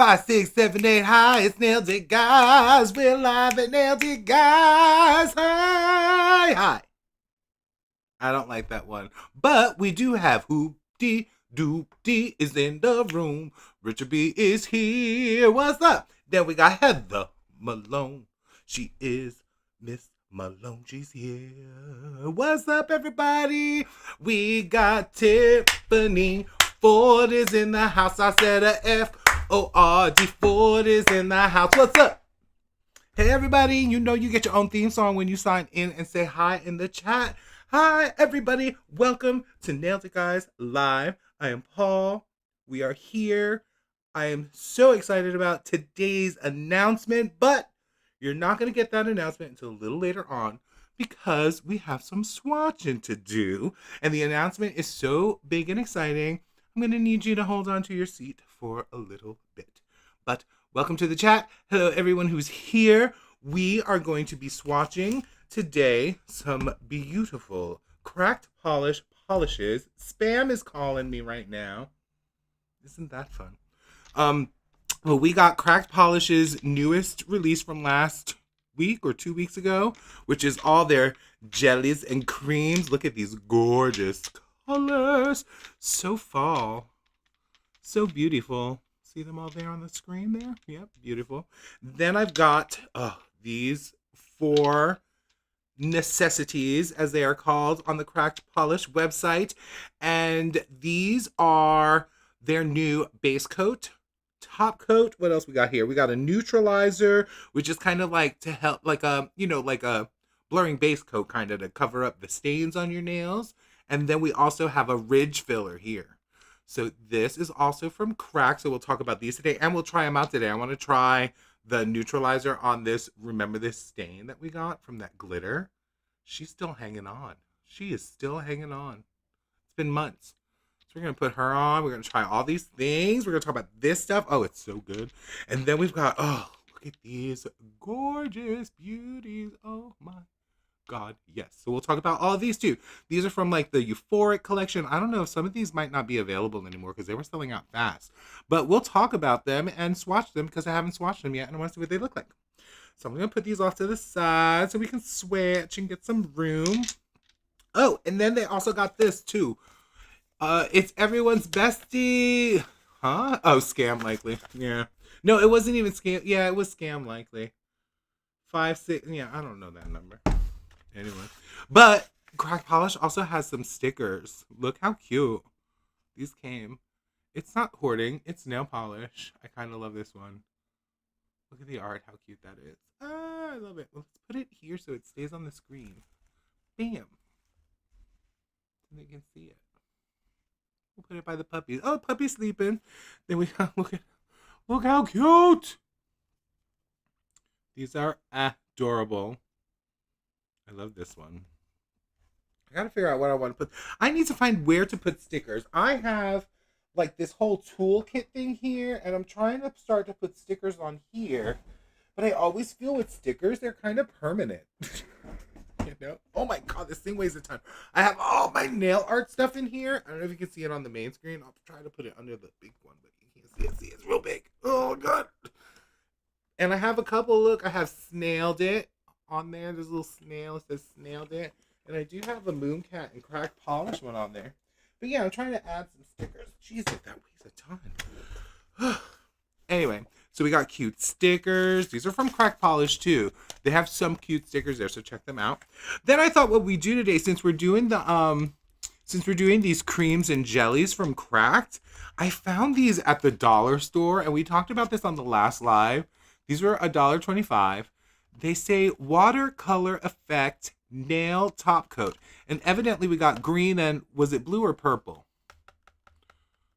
5, 6, 7, 8, hi, it's Nailed It Guys. We're live at Nailed It Guys. Hi. I don't like that one. But we do have Hoop-Dee Doop-Dee is in the room. Richard B is here. What's up? Then we got Heather Malone. She is Miss Malone. She's here. What's up, everybody? We got Tiffany Ford is in the house. I said a F-O-R-D. Ford is in the house. What's up? Hey, everybody. You know you get your own theme song when you sign in and say hi in the chat. Hi, everybody. Welcome to Nailed It Guys Live. I am Paul. We are here. I am so excited about today's announcement, but you're not going to get that announcement until a little later on because we have some swatching to do. And the announcement is so big and exciting, I'm going to need you to hold on to your seat for a little bit. But welcome to the chat. Hello, everyone who's here. We are going to be swatching today some beautiful cracked polishes. Spam is calling me right now. Isn't that fun? Well, we got Cracked Polish's newest release from last week or 2 weeks ago, which is all their jellies and creams. Look at these gorgeous colors. So fall. So beautiful. See them all there on the screen there? Yep, beautiful. Then I've got these 4 necessities, as they are called, on the Cracked Polish website. And these are their new base coat, top coat. What else we got here? We got a neutralizer, which is kind of like to help, like a blurring base coat, kind of to cover up the stains on your nails. And then we also have a ridge filler here. So this is also from Crack. So we'll talk about these today, and we'll try them out today. I want to try the neutralizer on this. Remember this stain that we got from that glitter? She's still hanging on. She is still hanging on. It's been months. So we're going to put her on. We're going to try all these things. We're going to talk about this stuff. Oh, it's so good. And then we've got, look at these gorgeous beauties. Oh my God, yes. So we'll talk about all of these too. These are from like the Euphoric collection. I don't know if some of these might not be available anymore because they were selling out fast. But we'll talk about them and swatch them because I haven't swatched them yet and I want to see what they look like. So I'm going to put these off to the side so we can switch and get some room. Oh, and then they also got this too. It's everyone's bestie. Huh? Oh, Scam Likely. Yeah. No, it wasn't even Scam. Yeah, it was Scam Likely. 5, 6. Yeah, I don't know that number. Anyway, but Cracked Polish also has some stickers. Look how cute these came. It's not hoarding, it's nail polish. I kind of love this one. Look at the art, how cute that is. I love it. Let's put it here so it stays on the screen. Bam. And they can see it. We'll put it by the puppies. Oh, puppy's sleeping. Then we got, look how cute. These are adorable. I love this one. I gotta figure out what I want to put. I need to find where to put stickers. I have like this whole toolkit thing here, and I'm trying to start to put stickers on here. But I always feel with stickers, they're kind of permanent. You know? Oh my God, this thing weighs a ton. I have all my nail art stuff in here. I don't know if you can see it on the main screen. I'll try to put it under the big one, but you can't see it. See, it's real big. Oh God. And I have a couple, look, I have Snailed It on there. There's a little snail. It says Snailed It. And I do have a Mooncat and Cracked Polish one on there. But yeah, I'm trying to add some stickers. Jesus, that weighs a ton. Anyway, so we got cute stickers. These are from Cracked Polish too. They have some cute stickers there, so check them out. Then I thought what we do today, since we're doing these creams and jellies from Cracked, I found these at the dollar store, and we talked about this on the last live. These were $1.25. They say watercolor effect nail top coat. And evidently we got green and, was it blue or purple?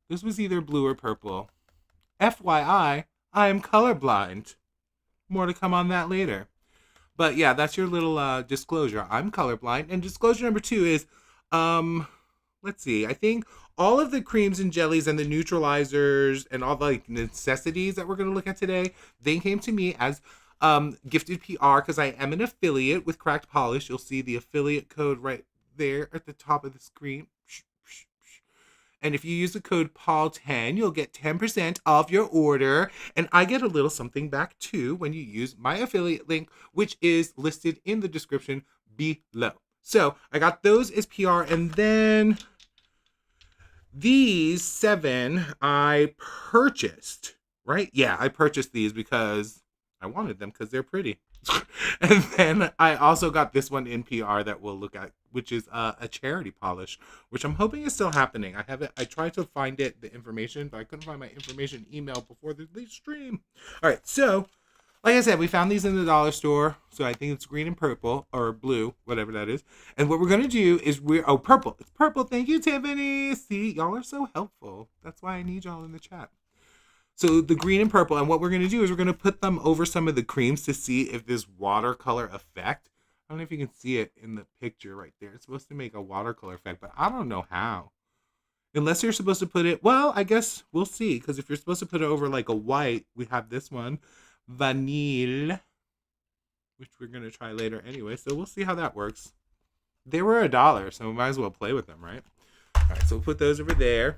This was either blue or purple. FYI, I am colorblind. More to come on that later. But yeah, that's your little disclosure. I'm colorblind. And disclosure number 2 is, let's see, I think all of the creams and jellies and the neutralizers and all the like necessities that we're going to look at today, they came to me as gifted PR because I am an affiliate with Cracked Polish. You'll see the affiliate code right there at the top of the screen. And if you use the code Paul10, you'll get 10% off your order. And I get a little something back too when you use my affiliate link, which is listed in the description below. So I got those as PR. And then these 7 I purchased, right? Yeah, I purchased these because I wanted them because they're pretty. And then I also got this one in PR that we'll look at, which is a charity polish, which I'm hoping is still happening. I tried to find the information, but I couldn't find my information email before the stream. All right, so like I said, we found these in the dollar store. So I think it's green and purple or blue, whatever that is. And what we're going to do is purple. It's purple. Thank you, Tiffany. See, y'all are so helpful. That's why I need y'all in the chat. So the green and purple, and what we're going to do is we're going to put them over some of the creams to see if this watercolor effect, I don't know if you can see it in the picture right there. It's supposed to make a watercolor effect, but I don't know how. Unless you're supposed to put it, well, I guess we'll see. Because if you're supposed to put it over like a white, we have this one, Vanille, which we're going to try later anyway. So we'll see how that works. They were $1, so we might as well play with them, right? All right, so we'll put those over there.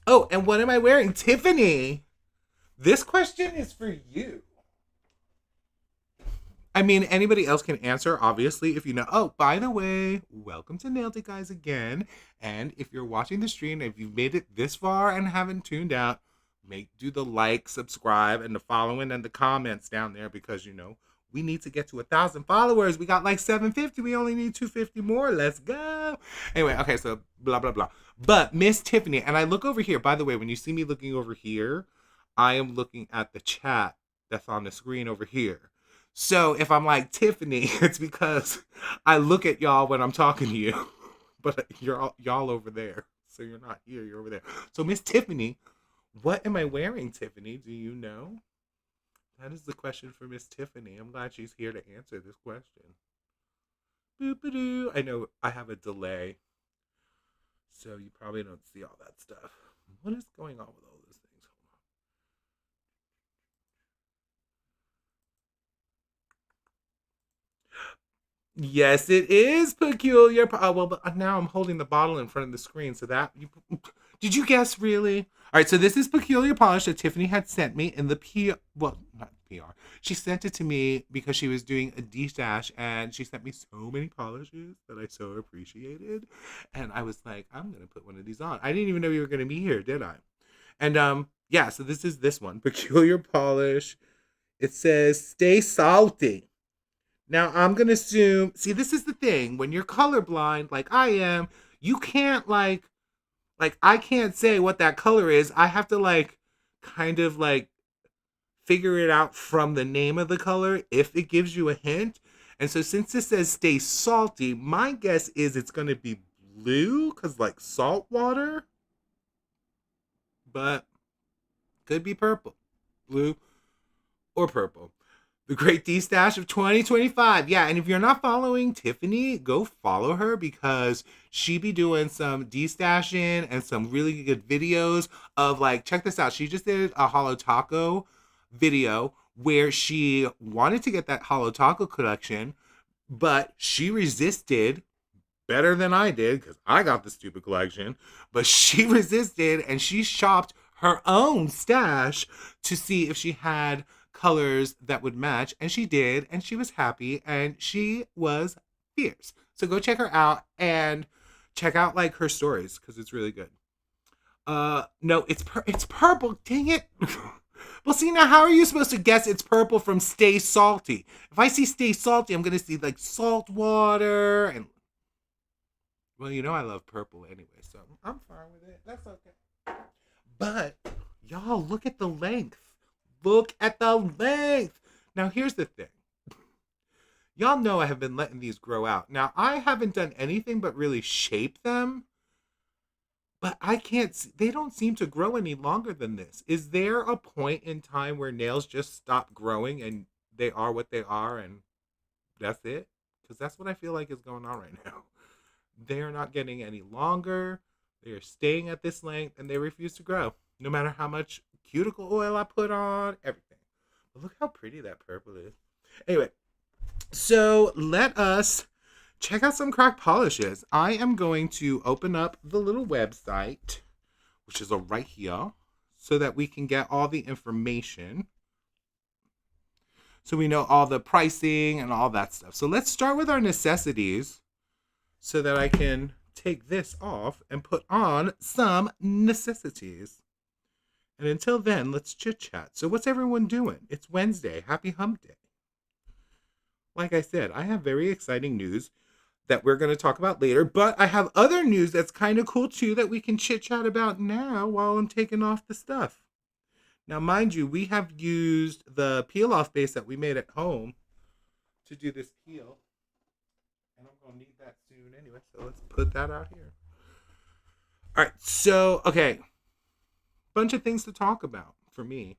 Oh, and what am I wearing? Tiffany! This question is for you. I mean, anybody else can answer, obviously, if you know. Oh, by the way, welcome to Nailed It, guys, again. And if you're watching the stream, if you've made it this far and haven't tuned out, do the like, subscribe, and the following and the comments down there because, you know, we need to get to 1,000 followers. We got like 750. We only need 250 more. Let's go. Anyway, okay, so blah, blah, blah. But Miss Tiffany, and I look over here. By the way, when you see me looking over here, I am looking at the chat that's on the screen over here. So if I'm like Tiffany, it's because I look at y'all when I'm talking to you. But y'all over there. So you're not here, you're over there. So Miss Tiffany, what am I wearing, Tiffany? Do you know? That is the question for Miss Tiffany. I'm glad she's here to answer this question. Boop-a-doo. I know I have a delay, so you probably don't see all that stuff. What is going on with all those things? Yes, it is peculiar. Well, but now I'm holding the bottle in front of the screen, so that did you guess really? All right, so this is peculiar polish that Tiffany had sent me in the well, not PR. She sent it to me because she was doing a D-stash, and she sent me so many polishes that I so appreciated, and I was like, I'm gonna put one of these on. I didn't even know you were gonna be here, did I? And yeah, so this is this one, peculiar polish. It says stay salty. Now, I'm going to assume, see, this is the thing. When you're colorblind, like I am, you can't, like, I can't say what that color is. I have to, kind of, figure it out from the name of the color if it gives you a hint. And so since it says stay salty, my guess is it's going to be blue, because, salt water. But could be purple, blue, or purple. The Great D-Stash of 2025. Yeah, and if you're not following Tiffany, go follow her because she be doing some D-Stashing and some really good videos of, check this out. She just did a Holo Taco video where she wanted to get that Holo Taco collection, but she resisted better than I did because I got the stupid collection, but she resisted and she shopped her own stash to see if she had colors that would match, and she did, and she was happy, and she was fierce. So go check her out and check out her stories because it's really good. No, it's purple. Dang it. Well, see, now how are you supposed to guess it's purple from Stay Salty? If I see Stay Salty, I'm gonna see salt water and, well, you know I love purple anyway, so I'm fine with it. That's okay. But y'all, look at the length. Look at the length. Now, here's the thing. Y'all know I have been letting these grow out. Now, I haven't done anything but really shape them. But I can't see. They don't seem to grow any longer than this. Is there a point in time where nails just stop growing and they are what they are and that's it? Because that's what I feel like is going on right now. They are not getting any longer. They are staying at this length and they refuse to grow. No matter how much cuticle oil I put on, everything. But look how pretty that purple is. Anyway, so let us check out some cracked polishes. I am going to open up the little website which is right here, so that we can get all the information. So we know all the pricing and all that stuff. So let's start with our necessities so that I can take this off and put on some necessities. And until then, let's chit chat. So what's everyone doing? It's Wednesday. Happy hump day. Like I said, I have very exciting news that we're going to talk about later, but I have other news that's kind of cool too that we can chit chat about now while I'm taking off the stuff. Now, mind you, we have used the peel off base that we made at home to do this peel. And I'm going to need that soon anyway, so let's put that out here. All right, so, okay. Bunch of things to talk about for me.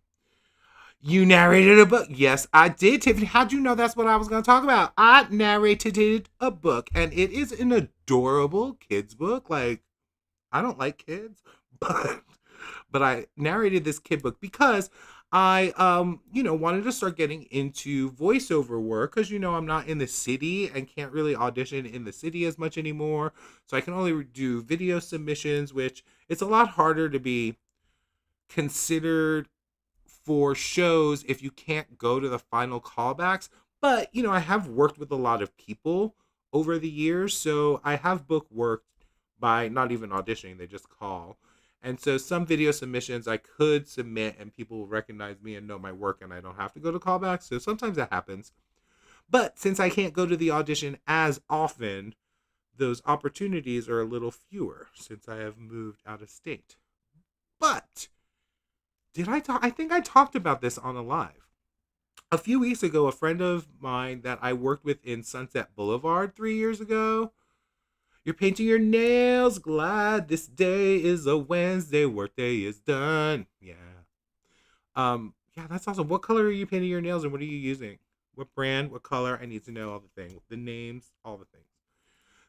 You narrated a book. Yes, I did, Tiffany. How'd you know that's what I was going to talk about? I narrated a book, and it is an adorable kids book. Like, I don't like kids, but I narrated this kid book because I, wanted to start getting into voiceover work because, I'm not in the city and can't really audition in the city as much anymore. So I can only do video submissions, which it's a lot harder to be considered for shows if you can't go to the final callbacks. But, I have worked with a lot of people over the years, so I have book worked by not even auditioning, they just call. And so some video submissions I could submit and people will recognize me and know my work and I don't have to go to callbacks. So sometimes that happens. But since I can't go to the audition as often, those opportunities are a little fewer since I have moved out of state. But I think I talked about this on a live. A few weeks ago, a friend of mine that I worked with in Sunset Boulevard 3 years ago, you're painting your nails, glad this day is a Wednesday, workday is done. Yeah. Yeah, that's awesome. What color are you painting your nails and what are you using? What brand, what color? I need to know all the things, the names, all the things.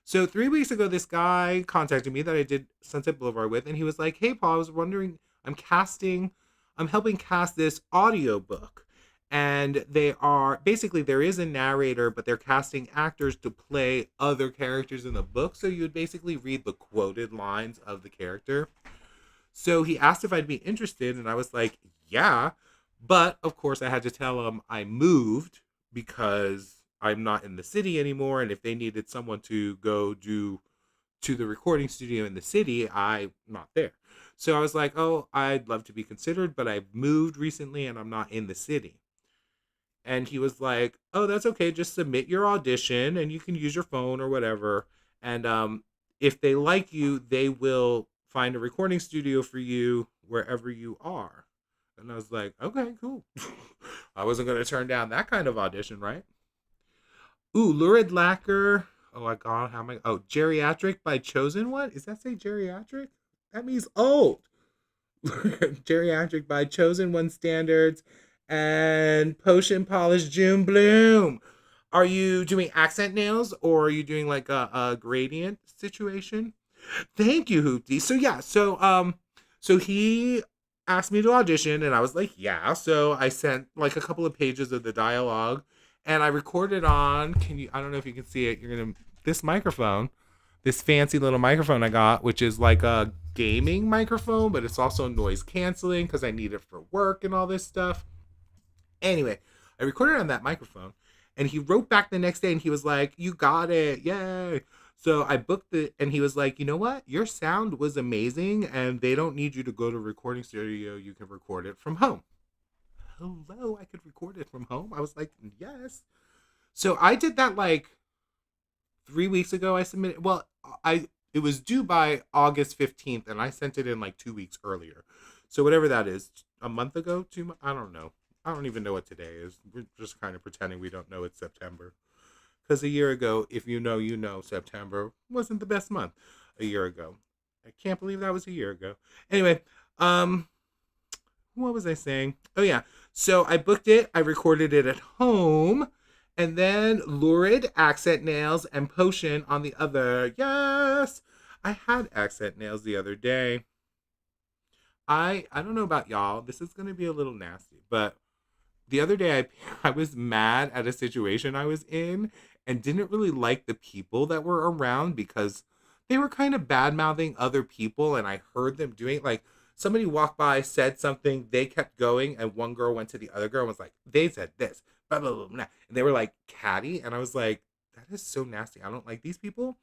So 3 weeks ago, this guy contacted me that I did Sunset Boulevard with, and he was like, hey, Paul, I was wondering, I'm helping cast this audiobook. And there is a narrator, but they're casting actors to play other characters in the book. So you would basically read the quoted lines of the character. So he asked if I'd be interested, and I was like, yeah. But of course I had to tell him I moved because I'm not in the city anymore. And if they needed someone to go to the recording studio in the city, I'm not there. So I was like, oh, I'd love to be considered, but I've moved recently and I'm not in the city. And he was like, oh, that's okay. Just submit your audition and you can use your phone or whatever. And if they like you, they will find a recording studio for you wherever you are. And I was like, okay, cool. I wasn't going to turn down that kind of audition, right? Ooh, lurid lacquer. Oh my God, geriatric by chosen one? Does that say geriatric? That means old. Geriatric by chosen one standards. And potion polish June Bloom. Are you doing accent nails or are you doing like a gradient situation? Thank you, Hoopty. So yeah, so he asked me to audition and I was like, yeah. So I sent like a couple of pages of the dialogue and I recorded on, I don't know if you can see it, this microphone, this fancy little microphone I got, which is like a gaming microphone, but it's also noise canceling because I need it for work and all this stuff. Anyway, I recorded on that microphone and he wrote back the next day and he was like, you got it. Yay. So I booked it and he was like, you know what? Your sound was amazing and they don't need you to go to a recording studio. You can record it from home. Hello, I could record it from home. I was like, yes. So I did that like 3 weeks ago. I submitted, it was due by August 15th and I sent it in like 2 weeks earlier. So whatever that is, a month ago, I don't know. I don't even know what today is. We're just kind of pretending we don't know it's September. Because a year ago, if you know, September wasn't the best month a year ago. I can't believe that was a year ago. Anyway, what was I saying? Oh, yeah. So I booked it. I recorded it at home. And then lurid accent nails and potion on the other. Yes! I had accent nails the other day. I don't know about y'all. This is going to be a little nasty. But the other day, I was mad at a situation I was in and didn't really like the people that were around because they were kind of bad-mouthing other people and I heard them doing it. Like, somebody walked by, said something, they kept going, and one girl went to the other girl and was like, they said this, blah, blah, blah, blah. And they were like catty. And I was like, that is so nasty. I don't like these people.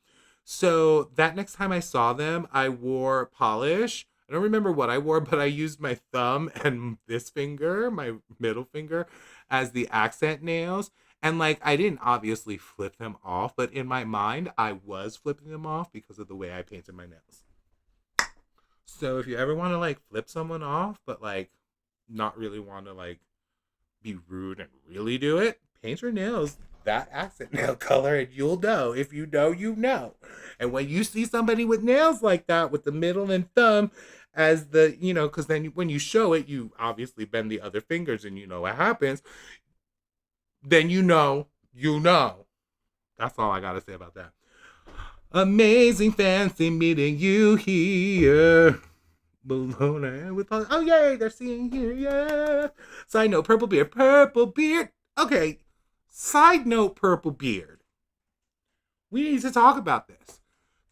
So that next time I saw them, I wore polish. I don't remember what I wore, but I used my thumb and this finger, my middle finger, as the accent nails. And like, I didn't obviously flip them off, but in my mind, I was flipping them off because of the way I painted my nails. So if you ever want to like flip someone off, but like not really want to like be rude and really do it, paint your nails that accent nail color and you'll know. If you know, you know. And when you see somebody with nails like that with the middle and thumb as the, you know, because then when you show it, you obviously bend the other fingers and you know what happens. Then you know. That's all I got to say about that. Amazing, fancy meeting you here. Bologna with all, oh yay, they're seeing here, yeah. Side note, purple beard. Okay, side note, purple beard. We need to talk about this.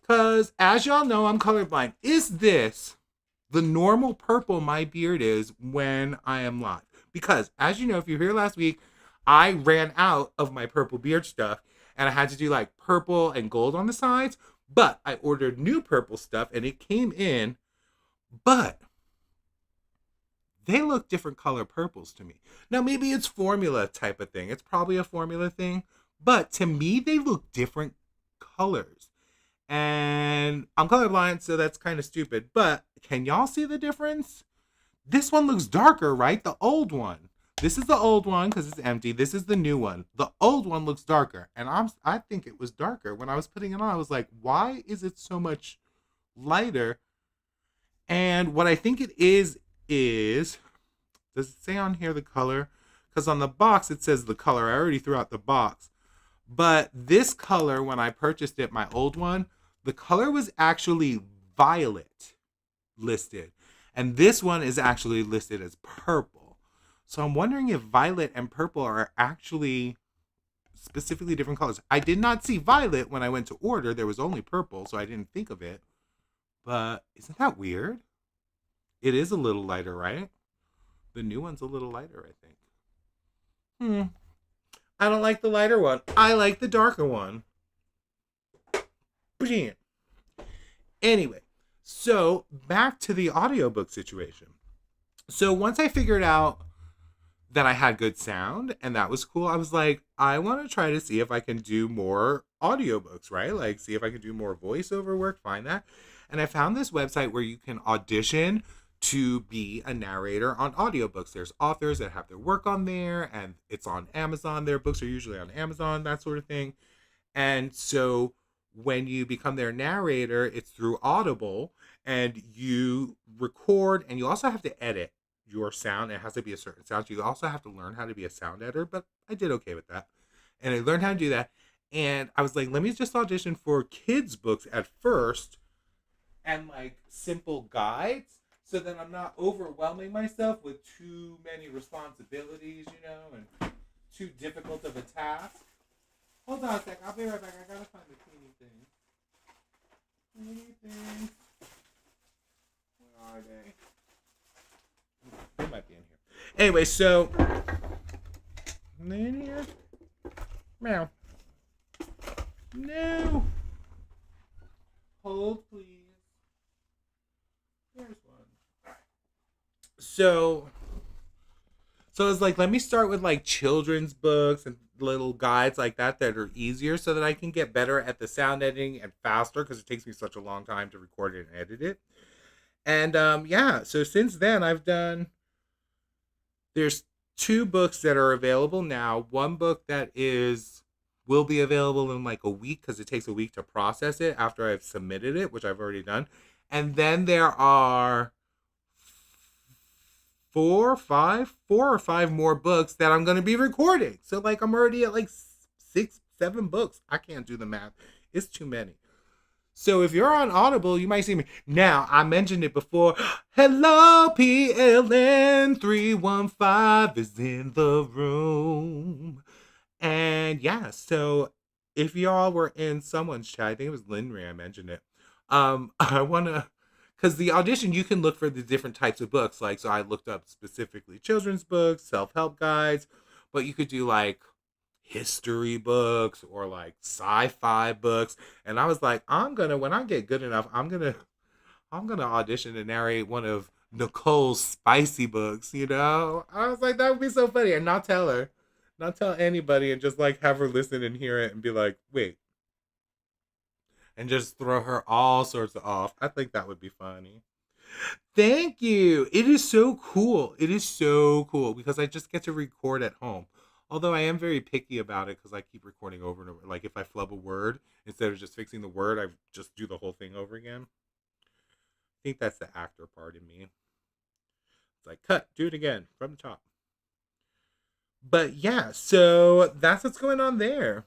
Because as y'all know, I'm colorblind. Is this the normal purple my beard is when I am live? Because as you know, if you were here last week, I ran out of my purple beard stuff and I had to do like purple and gold on the sides. But I ordered new purple stuff and it came in. But they look different color purples to me. Now, maybe it's formula type of thing. It's probably a formula thing. But to me, they look different colors. And I'm colorblind, so that's kind of stupid. But can y'all see the difference? This one looks darker, right? The old one. This is the old one because it's empty. This is the new one. The old one looks darker. And I think it was darker. When I was putting it on, I was like, why is it so much lighter? And what I think it is, does it say on here the color? Because on the box, it says the color. I already threw out the box. But this color, when I purchased it, my old one, the color was actually violet listed. And this one is actually listed as purple. So I'm wondering if violet and purple are actually specifically different colors. I did not see violet when I went to order. There was only purple, so I didn't think of it. But isn't that weird? It is a little lighter, right? The new one's a little lighter, I think. I don't like the lighter one. I like the darker one. Anyway, so back to the audiobook situation. So once I figured out that I had good sound and that was cool, I was like, I want to try to see if I can do more audiobooks, right? Like see if I can do more voiceover work, find that. And I found this website where you can audition to be a narrator on audiobooks. There's authors that have their work on there and it's on Amazon. Their books are usually on Amazon, that sort of thing. And so when you become their narrator, it's through Audible and you record and you also have to edit your sound. It has to be a certain sound. So you also have to learn how to be a sound editor, but I did okay with that. And I learned how to do that. And I was like, let me just audition for kids' books at first and like simple guides so that I'm not overwhelming myself with too many responsibilities, you know, and too difficult of a task. Hold on a sec. I'll be right back. I gotta find the cleaning thing. Cleaning things. Where are they? They might be in here. Anyway, so in here. Meow. No. Hold, please. There's one. All right. So it's like, let me start with like children's books and little guides like that are easier so that I can get better at the sound editing and faster because it takes me such a long time to record it and edit it. And yeah, so since then there's 2 books that are available now. One book that will be available in like a week because it takes a week to process it after I've submitted it, which I've already done. And then there are 4 or 5 more books that I'm going to be recording. So like I'm already at like 6, 7 books. I can't do the math. It's too many. So if you're on Audible, you might see me. Now, I mentioned it before. Hello, PLN 315 is in the room. And yeah, so if y'all were in someone's chat, I think it was Linry, I mentioned it. I want to because the audition, you can look for the different types of books. Like, so I looked up specifically children's books, self-help guides, but you could do like history books or like sci-fi books. And I was like, when I get good enough, I'm gonna audition to narrate one of Nicole's spicy books, you know? I was like, that would be so funny. And not tell her. Not tell anybody and just like have her listen and hear it and be like, wait. And just throw her all sorts of off. I think that would be funny. Thank you. It is so cool. It is so cool because I just get to record at home. Although I am very picky about it because I keep recording over and over. Like if I flub a word, instead of just fixing the word, I just do the whole thing over again. I think that's the actor part in me. It's like, cut, do it again from the top. But yeah, so that's what's going on there.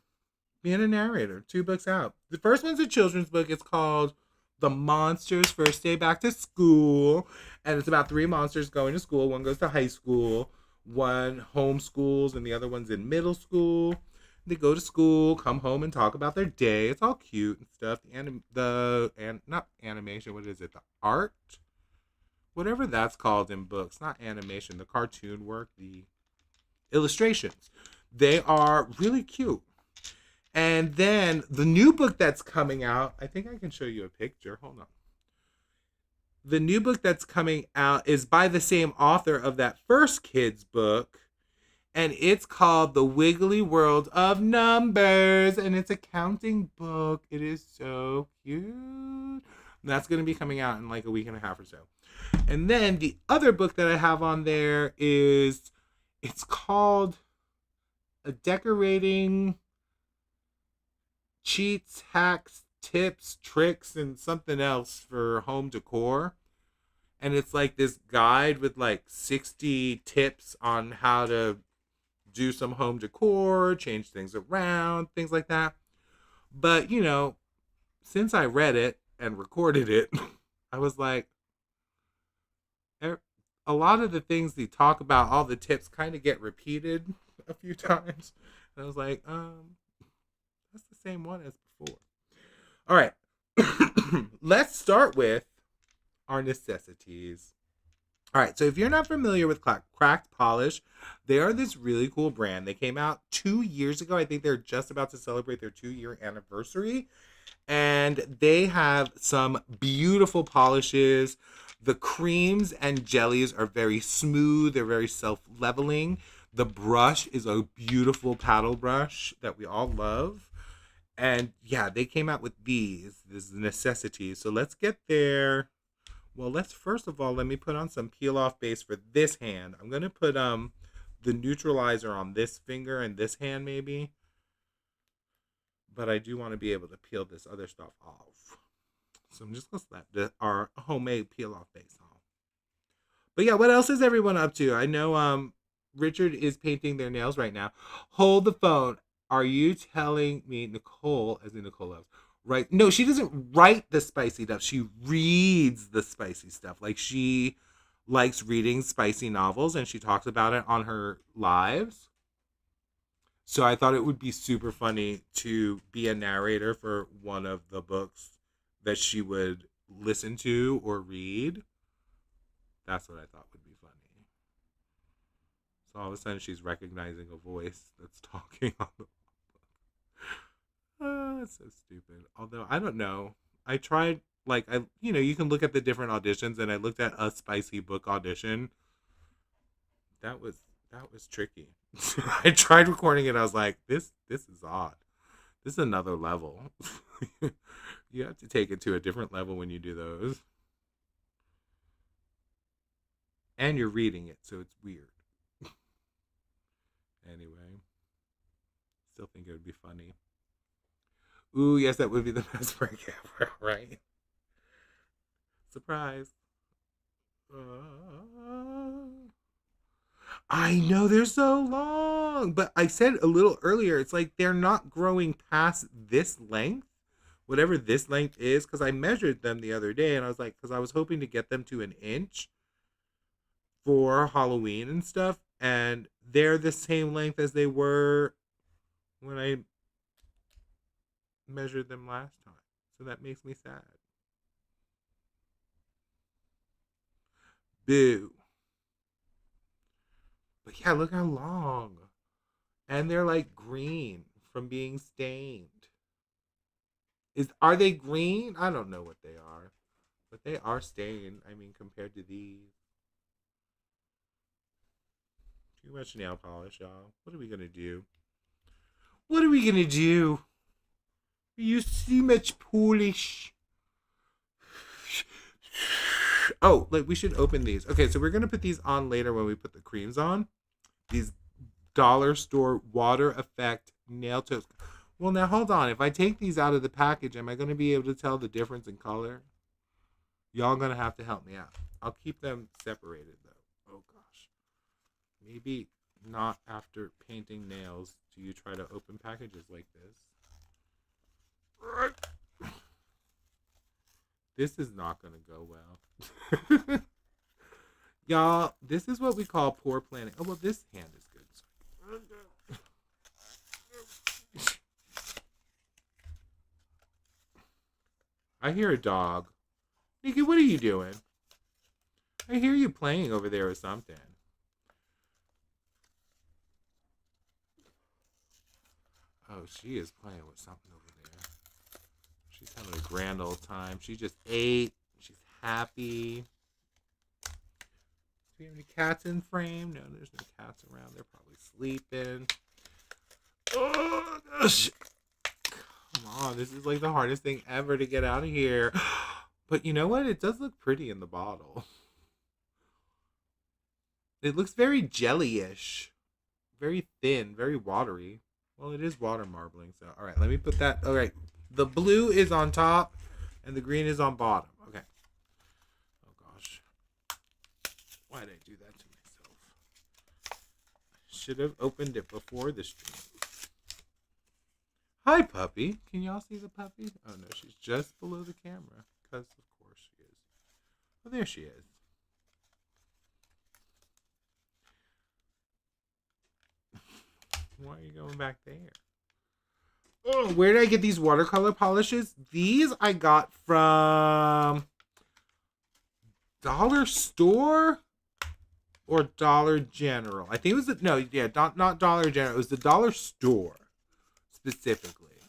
Being a narrator, 2 books out. The first one's a children's book. It's called The Monsters First Day Back to School. And it's about 3 monsters going to school. One goes to high school, one homeschools, and the other one's in middle school. They go to school, come home, and talk about their day. It's all cute and stuff. Not animation, what is it? The art? Whatever that's called in books. Not animation, the cartoon work, the illustrations. They are really cute. And then the new book that's coming out, I think I can show you a picture. Hold on. The new book that's coming out is by the same author of that first kid's book. And it's called The Wiggly World of Numbers. And it's a counting book. It is so cute. And that's going to be coming out in like a week and a half or so. And then the other book that I have on there it's called A Decorating Cheats, Hacks, Tips, Tricks, and something else for home decor. And it's like this guide with like 60 tips on how to do some home decor, change things around, things like that. But, since I read it and recorded it, I was like, a lot of the things they talk about, all the tips kind of get repeated a few times. And I was like, that's the same one as before. All right. Let's start with our necessities. All right. So if you're not familiar with Cracked Polish, they are this really cool brand. They came out 2 years ago. I think they're just about to celebrate their 2-year anniversary. And they have some beautiful polishes. The creams and jellies are very smooth. They're very self-leveling. The brush is a beautiful paddle brush that we all love. And yeah, they came out with these necessities. So let's get there. Well, first of all, let me put on some peel off base for this hand. I'm going to put the neutralizer on this finger and this hand maybe. But I do want to be able to peel this other stuff off. So I'm just going to slap our homemade peel off base on. But yeah, what else is everyone up to? I know Richard is painting their nails right now. Hold the phone. Are you telling me Nicole, as in Nicole loves, right? No, she doesn't write the spicy stuff. She reads the spicy stuff. Like she likes reading spicy novels and she talks about it on her lives. So I thought it would be super funny to be a narrator for one of the books that she would listen to or read. That's what I thought would be funny. So all of a sudden she's recognizing a voice that's talking on the book. That's so stupid. Although I don't know. I tried you can look at the different auditions and I looked at a spicy book audition. That was tricky. I tried recording it. I was like, this is odd. This is another level. You have to take it to a different level when you do those. And you're reading it, so it's weird. Anyway, still think it would be funny. Ooh, yes, that would be the best break ever, right? Surprise. I know they're so long, but I said a little earlier, it's like they're not growing past this length, whatever this length is, because I measured them the other day and I was like, because I was hoping to get them to an inch for Halloween and stuff, and they're the same length as they were when I measured them last time. So that makes me sad. Boo. But yeah, look how long. And they're like green from being stained. Are they green? I don't know what they are. But they are stained. I mean, compared to these. Too much nail polish, y'all. What are we gonna do? What are we gonna do? You see much polish. Oh, like we should open these. Okay, so we're gonna put these on later when we put the creams on. These dollar store water effect nail tips. Well, now hold on. If I take these out of the package, am I gonna be able to tell the difference in color? Y'all gonna have to help me out. I'll keep them separated though. Oh gosh. Maybe not after painting nails do you try to open packages like this. This is not going to go well. Y'all, this is what we call poor planning. Oh, well, this hand is good. I hear a dog. Nikki, what are you doing? I hear you playing over there or something. Oh, she is playing with something over there. She's having a grand old time. She just ate. She's happy. Do we have any cats in frame? No, there's no cats around. They're probably sleeping. Oh, gosh. Come on. This is like the hardest thing ever to get out of here. But you know what? It does look pretty in the bottle. It looks very jelly-ish. Very thin. Very watery. Well, it is water marbling. So, all right. Let me put that. All right. The blue is on top and the green is on bottom. Okay. Oh, gosh. Why did I do that to myself? I should have opened it before the stream. Hi, puppy. Can y'all see the puppy? Oh, no. She's just below the camera. Because, of course, she is. Oh, there she is. Why are you going back there? Oh, where did I get these watercolor polishes? These I got from Dollar Store or Dollar General. I think it was not Dollar General. It was the Dollar Store specifically.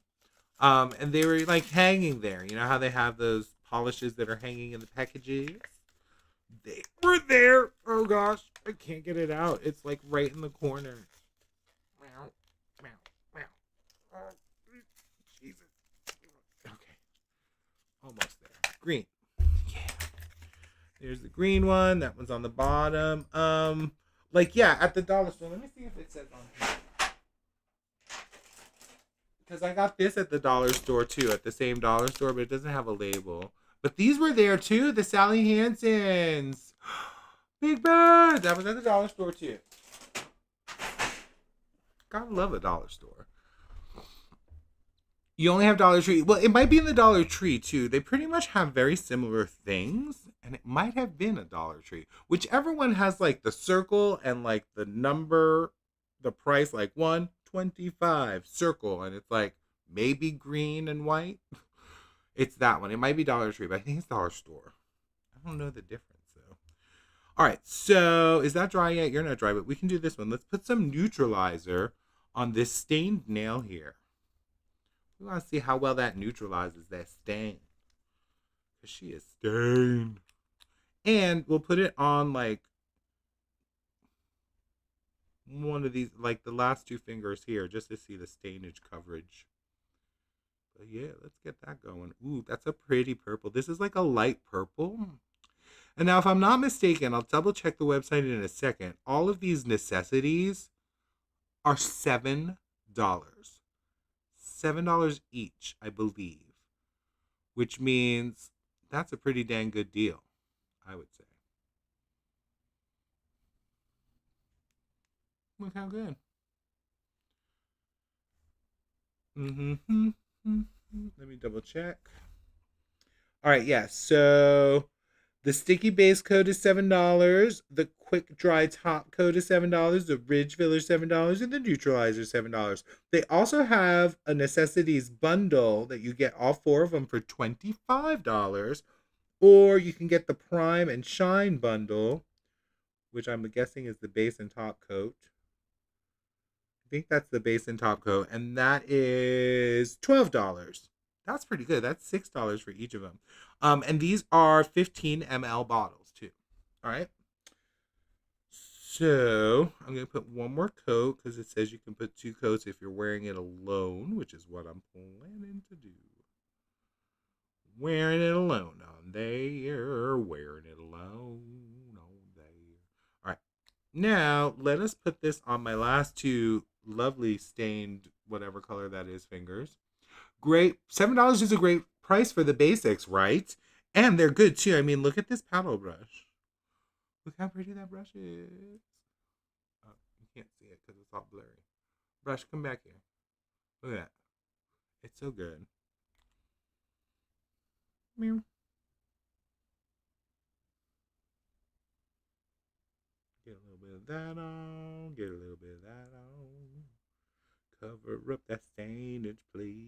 And they were like hanging there. You know how they have those polishes that are hanging in the packages? They were there. Oh gosh, I can't get it out. It's like right in the corner. Almost there. Green. Yeah. There's the green one. That one's on the bottom. At the dollar store. Let me see if it says on here. Because I got this at the dollar store too, at the same dollar store, but it doesn't have a label. But these were there too, the Sally Hansen's. Big Bird. That was at the dollar store too. Gotta love a dollar store. You only have Dollar Tree. Well, it might be in the Dollar Tree, too. They pretty much have very similar things. And it might have been a Dollar Tree. Whichever one has, like, the circle and, like, the number, the price, like, $1.25 circle. And it's, like, maybe green and white. It's that one. It might be Dollar Tree, but I think it's Dollar Store. I don't know the difference, though. All right. So, is that dry yet? You're not dry, but we can do this one. Let's put some neutralizer on this stained nail here. We want to see how well that neutralizes that stain. Because she is stained. And we'll put it on, like, one of these, like the last two fingers here, just to see the stainage coverage. But yeah, let's get that going. Ooh, that's a pretty purple. This is like a light purple. And now, if I'm not mistaken, I'll double check the website in a second. All of these necessities are $7. $7 each, I believe. Which means that's a pretty dang good deal, I would say. Look how good. Let me double check. All right, yeah. So the sticky base coat is $7. The quick dry top coat is $7. The ridge filler is $7, and the neutralizer is $7. They also have a necessities bundle that you get all four of them for $25. Or you can get the Prime and Shine bundle, which I'm guessing is the base and top coat. I think that's the base and top coat, and that is $12. That's pretty good. That's $6 for each of them. And these are 15 ml bottles too. All right. So I'm gonna put one more coat because it says you can put 2 coats if you're wearing it alone, which is what I'm planning to do. Wearing it alone on there, wearing it alone on there. All right. Now let us put this on my last 2 lovely stained whatever color that is fingers. Great. $7 is a great price for the basics, right? And they're good too. I mean, look at this paddle brush. Look how pretty that brush is. Oh, you can't see it because it's all blurry. Brush, come back here. Look at that. It's so good. Meow. Get a little bit of that on. Get a little bit of that on. Cover up that stainage, please.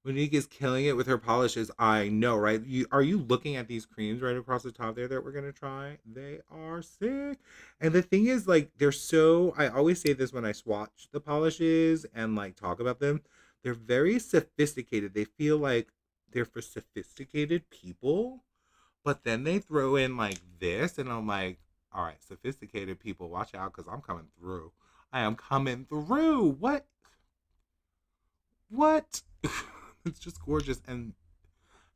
Monique is killing it with her polishes. I know, right? Are you looking at these creams right across the top there that we're gonna try? They are sick. And the thing is, like, they're so. I always say this when I swatch the polishes and like talk about them. They're very sophisticated. They feel like they're for sophisticated people. But then they throw in like this, and I'm like, all right, sophisticated people, watch out, because I'm coming through. I am coming through. What? What? It's just gorgeous. And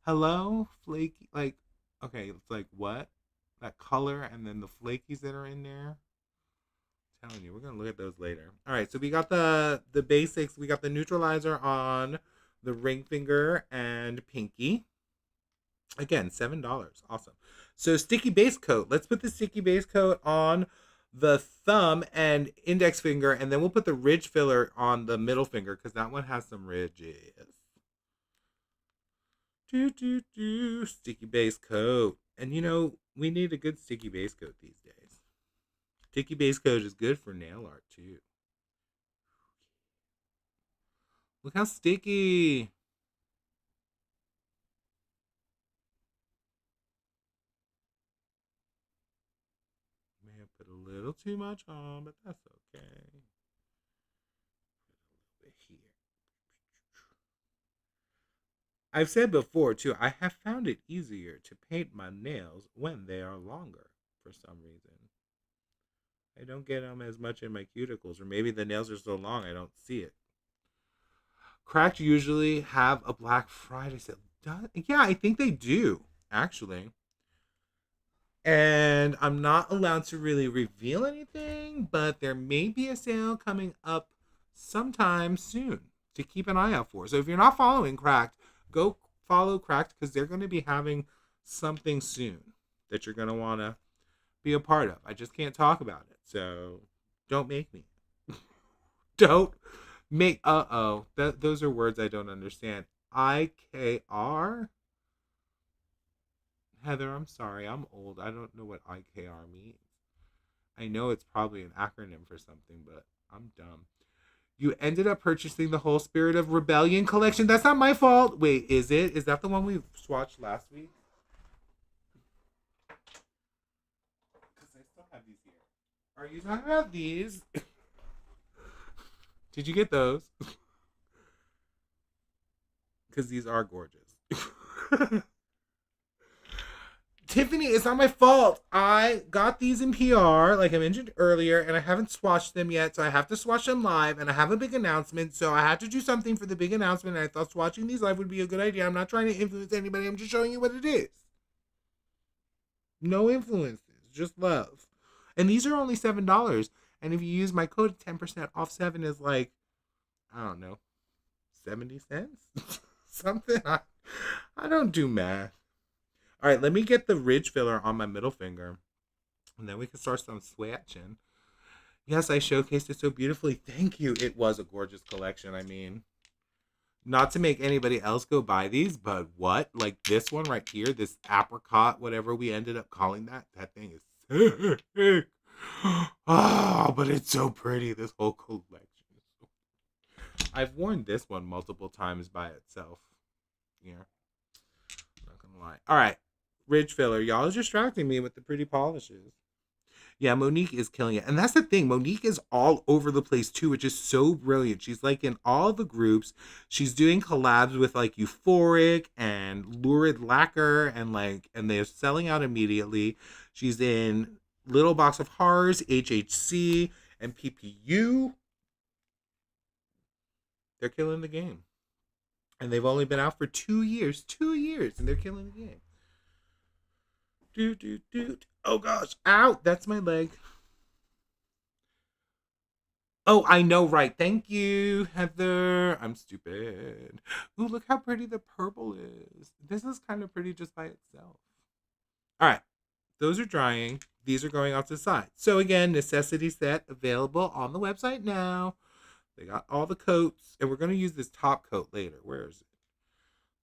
hello, flaky. Like, okay, it's like what? That color and then the flakies that are in there. I'm telling you, we're gonna look at those later. All right, so we got the basics. We got the neutralizer on the ring finger and pinky. Again, $7. Awesome. So sticky base coat. Let's put the sticky base coat on the thumb and index finger, and then we'll put the ridge filler on the middle finger because that one has some ridges. Sticky base coat. And you know, we need a good sticky base coat these days. Sticky base coat is good for nail art too. Look how sticky. May have put a little too much on, but that's okay. Put a little bit here. I've said before too, I have found it easier to paint my nails when they are longer for some reason. I don't get them as much in my cuticles, or maybe the nails are so long I don't see it. Cracked usually have a Black Friday sale. Yeah, I think they do, actually. And I'm not allowed to really reveal anything, but there may be a sale coming up sometime soon to keep an eye out for. So if you're not following Cracked, go follow Cracked because they're going to be having something soon that you're going to want to be a part of. I just can't talk about it. So don't make me. Don't make. Those are words I don't understand. IKR? Heather, I'm sorry. I'm old. I don't know what IKR means. I know it's probably an acronym for something, but I'm dumb. You ended up purchasing the whole Spirit of Rebellion collection. That's not my fault. Wait, is it? Is that the one we swatched last week? Because I still have these here. Are you talking about these? Did you get those? Because these are gorgeous. Tiffany, it's not my fault. I got these in PR, like I mentioned earlier, and I haven't swatched them yet, so I have to swatch them live, and I have a big announcement, so I had to do something for the big announcement, and I thought swatching these live would be a good idea. I'm not trying to influence anybody. I'm just showing you what it is. No influences, just love. And these are only $7, and if you use my code, 10% off 7 is like, I don't know, 70 cents? Something? I don't do math. All right, let me get the ridge filler on my middle finger, and then we can start some swatching. Yes, I showcased it so beautifully. Thank you. It was a gorgeous collection. I mean, not to make anybody else go buy these, but what? Like this one right here, this apricot, whatever we ended up calling that. That thing is sick. Oh, but it's so pretty. This whole collection. I've worn this one multiple times by itself. Yeah. Not gonna lie. All right. Ridge filler. Y'all is distracting me with the pretty polishes. Yeah, Monique is killing it. And that's the thing. Monique is all over the place too, which is so brilliant. She's like in all the groups. She's doing collabs with like Euphoric and Lurid Lacquer and they're selling out immediately. She's in Little Box of Horrors, HHC, and PPU. They're killing the game. And they've only been out for 2 years. 2 years, and they're killing the game. Oh gosh. Ow, that's my leg. Oh, I know, right? Thank you, Heather. I'm stupid. Ooh, look how pretty the purple is. This is kind of pretty just by itself. All right. Those are drying. These are going off to the side. So again, necessity set available on the website now. They got all the coats. And we're going to use this top coat later. Where is it?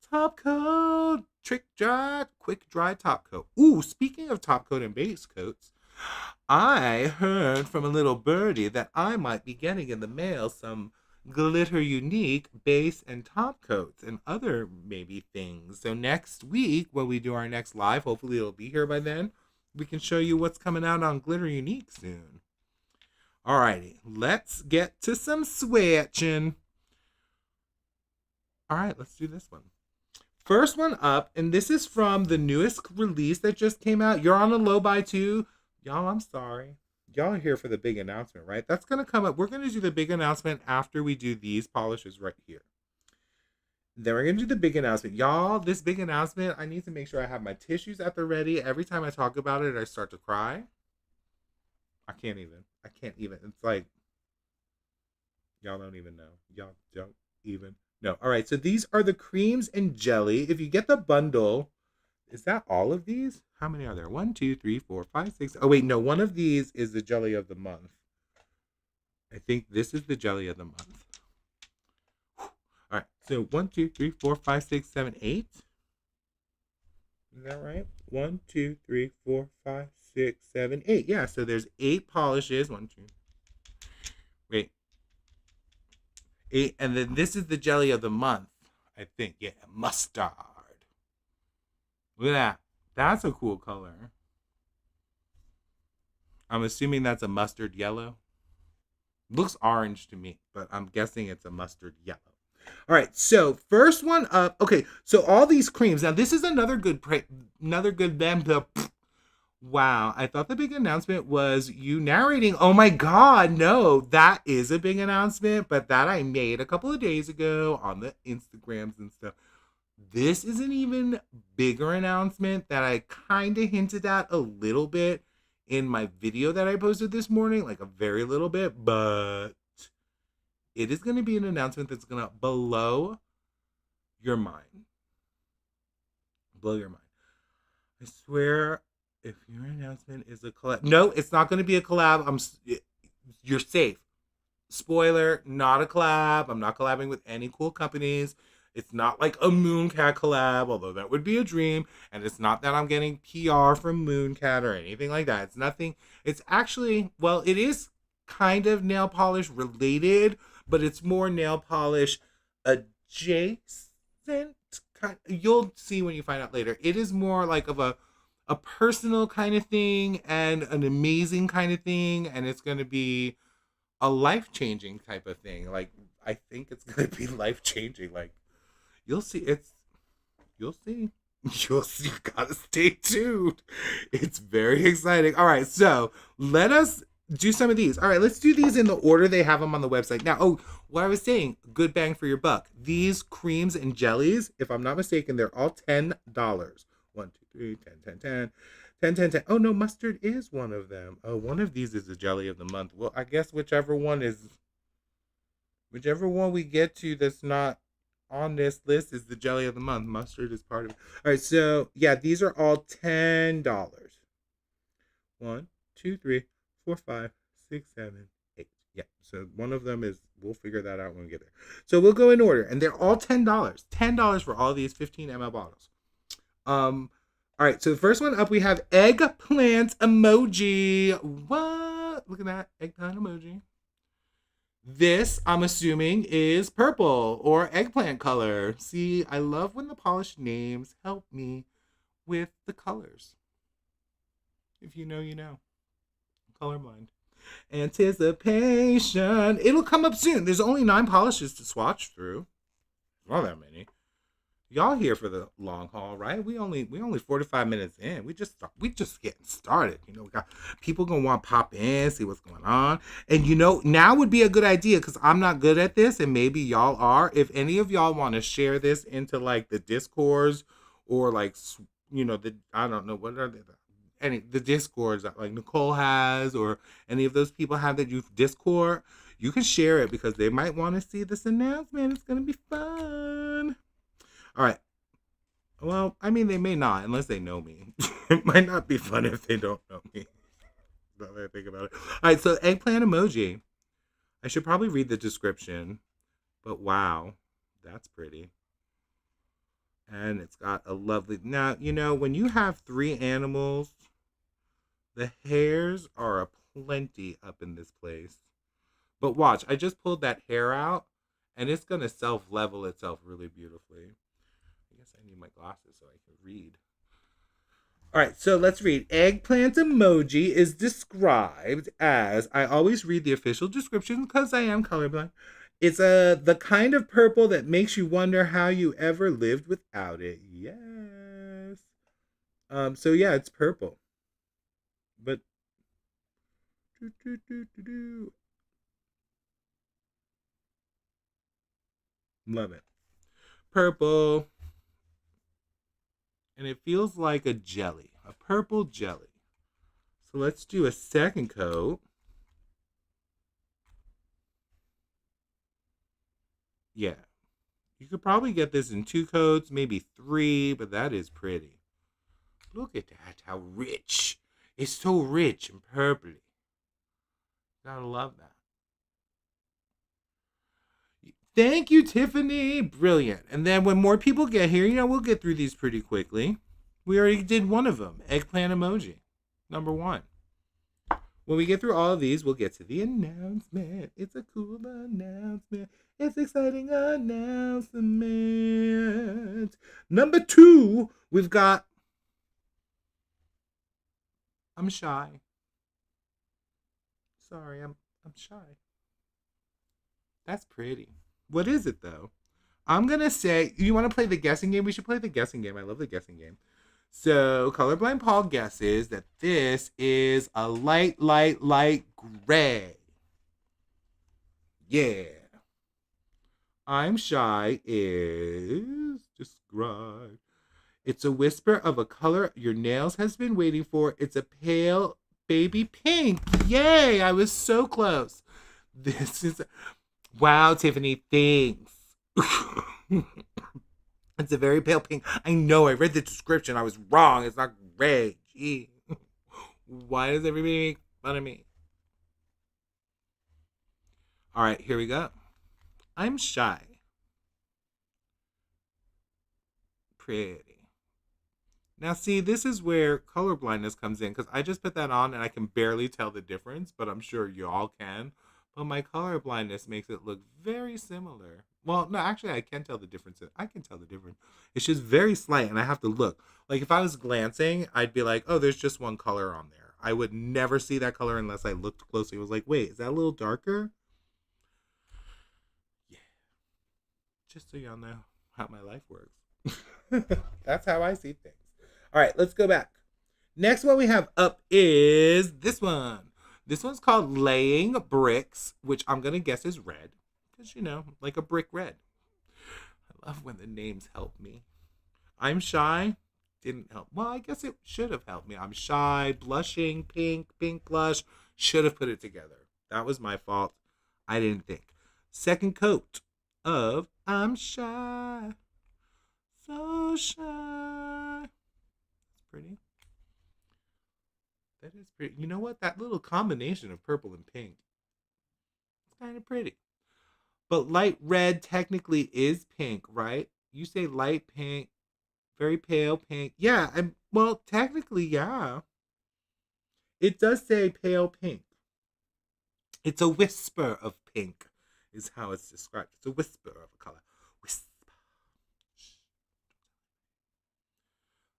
Top coat. Quick dry top coat. Ooh, speaking of top coat and base coats, I heard from a little birdie that I might be getting in the mail some Glitter Unique base and top coats and other maybe things. So next week, when we do our next live, hopefully it'll be here by then, we can show you what's coming out on Glitter Unique soon. Alrighty, let's get to some swatching. Alright, let's do this one. First one up, and this is from the newest release that just came out. You're on a low buy too. Y'all, I'm sorry. Y'all are here for the big announcement, right? That's going to come up. We're going to do the big announcement after we do these polishes right here. Then we're going to do the big announcement. Y'all, this big announcement, I need to make sure I have my tissues at the ready. Every time I talk about it, I start to cry. I can't even. It's like, y'all don't even know. Y'all don't even know. All right, so these are the creams and jelly. If you get the bundle, is that all of these? How many are there? 1, 2, 3, 4, 5, 6. Oh, wait, no. One of these is the jelly of the month. I think this is the jelly of the month. All right. So 1, 2, 3, 4, 5, 6, 7, 8. Is that right? 1, 2, 3, 4, 5, 6, 7, 8. Yeah. So there's 8 polishes. 1, 2. Wait. 8. And then this is the jelly of the month. I think. Yeah. Mustard. Look at that. That's a cool color. I'm assuming that's a mustard yellow. Looks orange to me, but I'm guessing it's a mustard yellow. All right, so first one up. Okay, so all these creams. Now this is another good wow, I thought the big announcement was you narrating. Oh my God, no, that is a big announcement, but that I made a couple of days ago on the Instagrams and stuff. This is an even bigger announcement that I kind of hinted at a little bit in my video that I posted this morning, like a very little bit, but it is going to be an announcement that's going to blow your mind. Blow your mind. I swear, if your announcement is a collab, no, it's not going to be a collab. You're safe. Spoiler, not a collab. I'm not collabing with any cool companies. It's not like a Mooncat collab, although that would be a dream. And it's not that I'm getting PR from Mooncat or anything like that. It's nothing. It's actually, well, it is kind of nail polish related, but it's more nail polish adjacent. You'll see when you find out later. It is more like of a personal kind of thing and an amazing kind of thing. And it's going to be a life-changing type of thing. Like, I think it's going to be life-changing. Like, you'll see. You'll see. You gotta stay tuned. It's very exciting. All right, so let us do some of these. All right, let's do these in the order they have them on the website. Now, what I was saying, good bang for your buck. These creams and jellies, if I'm not mistaken, they're all $10. 1, 2, 3, 10, 10, 10. 10, 10, 10. Oh, no, mustard is one of them. Oh, one of these is the jelly of the month. Well, I guess whichever one we get to that's not on this list is the jelly of the month. Mustard is part of it. All right, so yeah, these are all $10. 1, 2, 3, 4, 5, 6, 7, 8. Yeah, so one of them is, we'll figure that out when we get there. So we'll go in order, and they're all $10. $10 for all these 15 ml bottles. All right, so the first one up, we have eggplant emoji. What? Look at that eggplant emoji. This, I'm assuming, is purple or eggplant color. See, I love when the polished names help me with the colors. If you know, you know. Colorblind. Anticipation. It'll come up soon. There's only 9 polishes to swatch through. Not that many. Y'all here for the long haul, right? We only 45 minutes in. We just getting started. You know, we got people gonna want to pop in, see what's going on. And you know, now would be a good idea because I'm not good at this, and maybe y'all are. If any of y'all want to share this into like the Discords or like you know the I don't know what are they any the Discords that like Nicole has or any of those people have that use Discord, you can share it because they might want to see this announcement. It's gonna be fun. All right. Well, I mean, they may not unless they know me. It might not be fun if they don't know me. Now that I think about it. All right, so eggplant emoji. I should probably read the description, but wow, that's pretty. And it's got a lovely. Now, you know, when you have 3 animals, the hairs are aplenty up in this place. But watch, I just pulled that hair out, and it's going to self-level itself really beautifully. I guess I need my glasses so I can read. All right, so let's read. Eggplant emoji is described as, I always read the official description because I am colorblind. It's the kind of purple that makes you wonder how you ever lived without it. Yes. So yeah, it's purple. But love it. Purple. And it feels like a jelly, a purple jelly. So let's do a second coat. Yeah. You could probably get this in 2 coats, maybe 3, but that is pretty. Look at that, how rich. It's so rich and purpley. Gotta love that. Thank you, Tiffany. Brilliant. And then when more people get here, you know, we'll get through these pretty quickly. We already did one of them. Eggplant emoji. Number 1. When we get through all of these, we'll get to the announcement. It's a cool announcement. It's exciting announcement. Number 2, we've got I'm shy. Sorry, I'm shy. That's pretty. What is it though? I'm gonna say you want to play the guessing game. We should play the guessing game. I love the guessing game. So Colorblind Paul guesses that this is a light gray. Yeah. I'm shy is described. It's a whisper of a color your nails has been waiting for. It's a pale baby pink. Yay! I was so close. This is wow, Tiffany. Thanks. It's a very pale pink. I know. I read the description. I was wrong. It's not gray. Gee. Why does everybody make fun of me? All right, here we go. I'm shy. Pretty. Now, see, this is where colorblindness comes in because I just put that on and I can barely tell the difference, but I'm sure you all can. But my colorblindness makes it look very similar. Well, no, actually, I can tell the difference. I can tell the difference. It's just very slight, and I have to look. Like, if I was glancing, I'd be like, oh, there's just one color on there. I would never see that color unless I looked closely. I was like, wait, is that a little darker? Yeah. Just so y'all know how my life works. That's how I see things. All right, let's go back. Next one we have up is this one. This one's called Laying Bricks, which I'm going to guess is red. Because, you know, like a brick red. I love when the names help me. I'm shy. Didn't help. Well, I guess it should have helped me. I'm shy, blushing, pink blush. Should have put it together. That was my fault. I didn't think. Second coat of I'm shy. So shy. Pretty. That is pretty. You know what? That little combination of purple and pink. It's kind of pretty. But light red technically is pink, right? You say light pink, very pale pink. Yeah, well, technically, yeah. It does say pale pink. It's a whisper of pink. is how it's described. It's a whisper of a color. Whisper. Shh.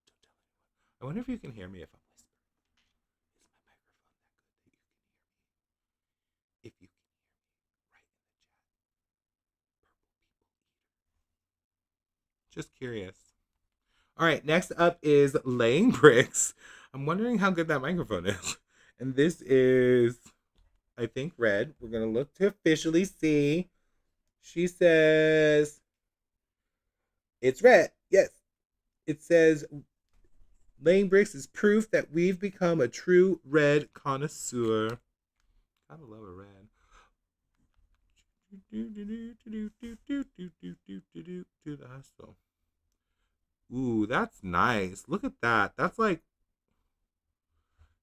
Don't tell anyone. I wonder if you can hear me if I'm whispering. Is my microphone that good that you can hear me? If you can hear me, write in the chat. Purple people eater. Just curious. All right, next up is laying bricks. I'm wondering how good that microphone is. And this is, I think, red. We're going to look to officially see. She says, it's red. Yes. It says, laying bricks is proof that we've become a true red connoisseur. Gotta love a red. To the hustle. Ooh, that's nice. Look at that. That's like,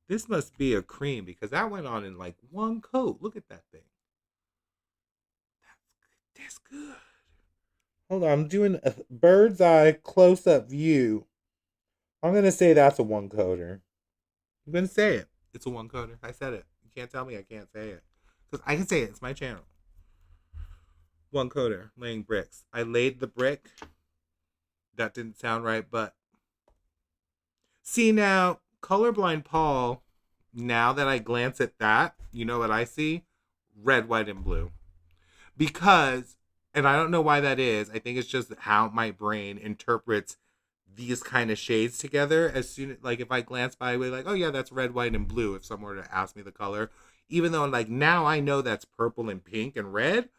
this must be a cream because that went on in like one coat. Look at that thing. That's good. Hold on, I'm doing a bird's eye close-up view. I'm going to say that's a one-coater. I'm going to say it. It's a one-coater. I said it. You can't tell me I can't say it. Because I can say it. It's my channel. One-coater. Laying bricks. I laid the brick. That didn't sound right, but... See, now, Colorblind Paul, now that I glance at that, you know what I see? Red, white, and blue. Because, and I don't know why that is, I think it's just how my brain interprets these kind of shades together. As soon, like, if I glance by, I'd be like, oh yeah, that's red, white, and blue, if someone were to ask me the color. Even though, like, now I know that's purple and pink and red,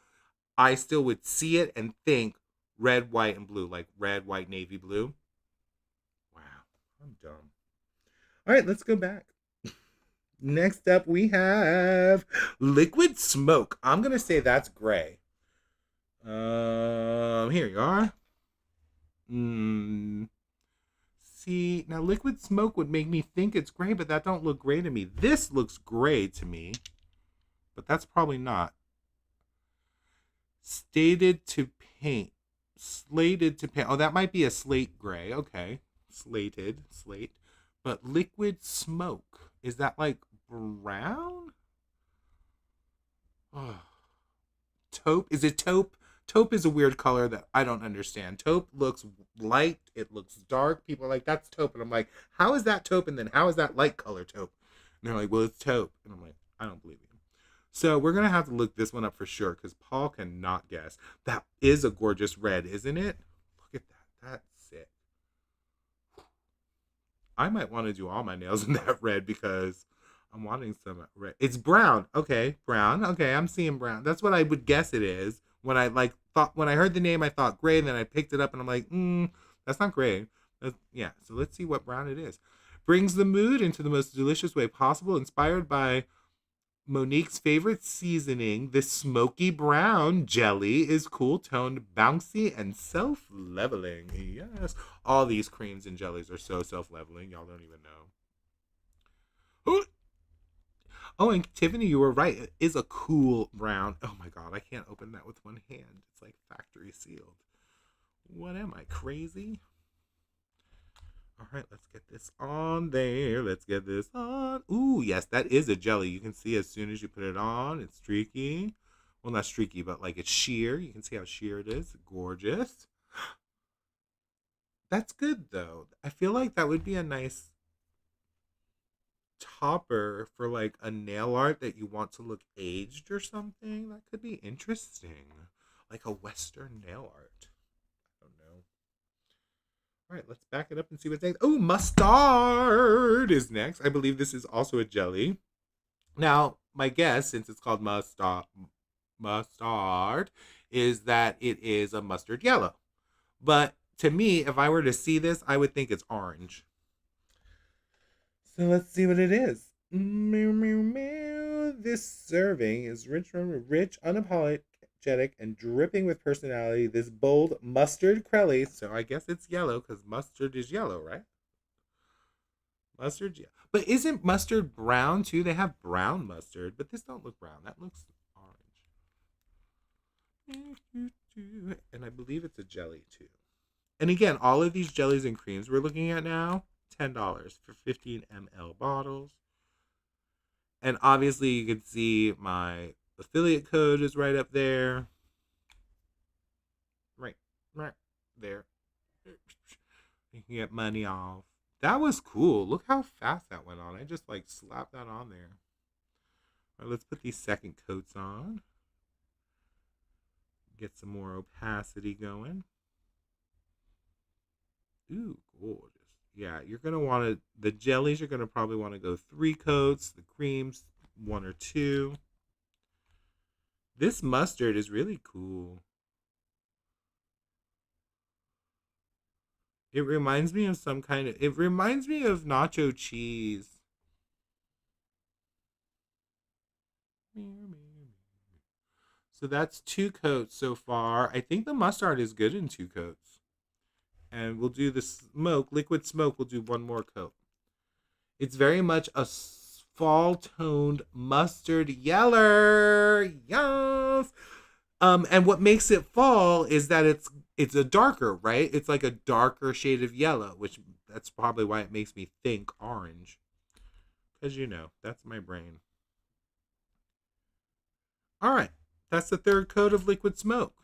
I still would see it and think red, white, and blue. Like, red, white, navy blue. Wow, I'm dumb. All right, let's go back. Next up, we have liquid smoke. I'm going to say that's gray. Here you are. See, now liquid smoke would make me think it's gray, but that don't look gray to me. This looks gray to me, but that's probably not. Slated to paint. Oh, that might be a slate gray. Okay. Slate. But liquid smoke. Is that like brown? Oh. Taupe. Is it taupe? Taupe is a weird color that I don't understand. Taupe looks light. It looks dark. People are like, that's taupe. And I'm like, how is that taupe? And then how is that light color taupe? And they're like, well, it's taupe. And I'm like, I don't believe you. So we're going to have to look this one up for sure because Paul cannot guess. That is a gorgeous red, isn't it? Look at that. That's sick. I might want to do all my nails in that red because I'm wanting some red. It's brown. Okay, brown. Okay, I'm seeing brown. That's what I would guess it is. When I when I heard the name, I thought gray, and then I picked it up and I'm like, that's not gray. Yeah, so let's see what brown it is. Brings the mood into the most delicious way possible, inspired by Monique's favorite seasoning. This smoky brown jelly is cool toned, bouncy, and self-leveling. Yes. All these creams and jellies are so self-leveling. Y'all don't even know. Oh, and Tiffany, you were right. It is a cool brown. Oh my God, I can't open that with one hand. It's like factory sealed. What am I, crazy? All right, let's get this on there. Let's get this on. Ooh, yes, that is a jelly. You can see as soon as you put it on, it's streaky. Well, not streaky, but like it's sheer. You can see how sheer it is. Gorgeous. That's good, though. I feel like that would be a nice topper for like a nail art that you want to look aged or something. That could be interesting. Like a Western nail art. All right, let's back it up and see what's next. Oh, mustard is next. I believe this is also a jelly. Now, my guess, since it's called mustard, is that it is a mustard yellow. But to me, if I were to see this, I would think it's orange. So let's see what it is. This serving is rich, unapologetic, and dripping with personality. This bold mustard crelly. So I guess it's yellow because mustard is yellow, right? Mustard, yeah. But isn't mustard brown too? They have brown mustard, but this don't look brown. That looks orange. And I believe it's a jelly too. And again, all of these jellies and creams we're looking at now, $10 for 15 ml bottles. And obviously you can see my affiliate code is right up there. Right there. You can get money off. That was cool. Look how fast that went on. I just like slapped that on there. All right, let's put these second coats on. Get some more opacity going. Ooh, gorgeous. Yeah, you're going to want to, the jellies, you're going to probably want to go 3 coats. The creams, 1 or 2. This mustard is really cool. It reminds me of it reminds me of nacho cheese. So that's 2 coats so far. I think the mustard is good in 2 coats. And we'll do the smoke, liquid smoke, we'll do 1 more coat. It's very much a fall-toned mustard yeller. Yes. And what makes it fall is that it's a darker, right? It's like a darker shade of yellow, which that's probably why it makes me think orange. Because, you know, that's my brain. All right. That's the 3rd coat of liquid smoke.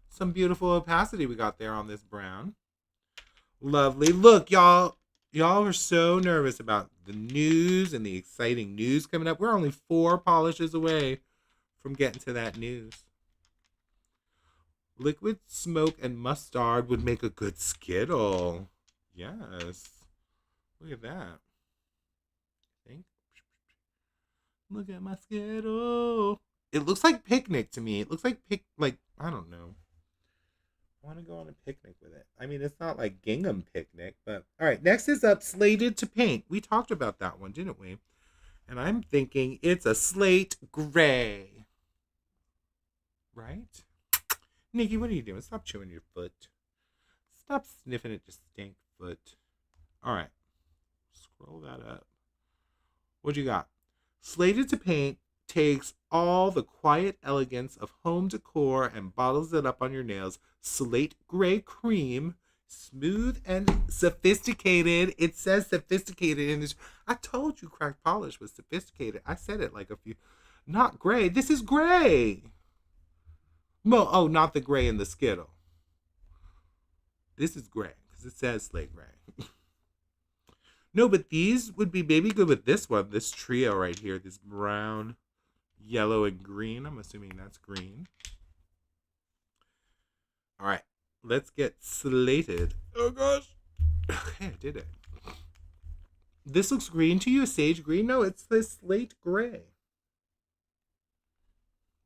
Some beautiful opacity we got there on this brown. Lovely. Look, y'all are so nervous about the news and the exciting news coming up. We're only 4 polishes away from getting to that news. Liquid smoke and mustard would make a good Skittle. Yes. Look at that. I think. Look at my Skittle. It looks like picnic to me. It looks like I don't know. I want to go on a picnic with it. I mean, it's not like gingham picnic, but all right. Next is up, slated to paint. We talked about that one, didn't we? And I'm thinking it's a slate gray. Right? Nikki, what are you doing? Stop chewing your foot. Stop sniffing at your stink foot. All right. Scroll that up. What you got? Slated to paint takes all the quiet elegance of home decor and bottles it up on your nails. Slate gray cream, smooth and sophisticated. It says sophisticated in this. I told you cracked polish was sophisticated. I said it like a few. Not gray. This is gray. Well, oh, not the gray in the Skittle. This is gray because it says slate gray. No, but these would be maybe good with this one. This trio right here. This brown, yellow, and green. I'm assuming that's green. All right. Let's get slated. Oh, gosh. Okay, I did it. This looks green to you? Sage green? No, it's the slate gray.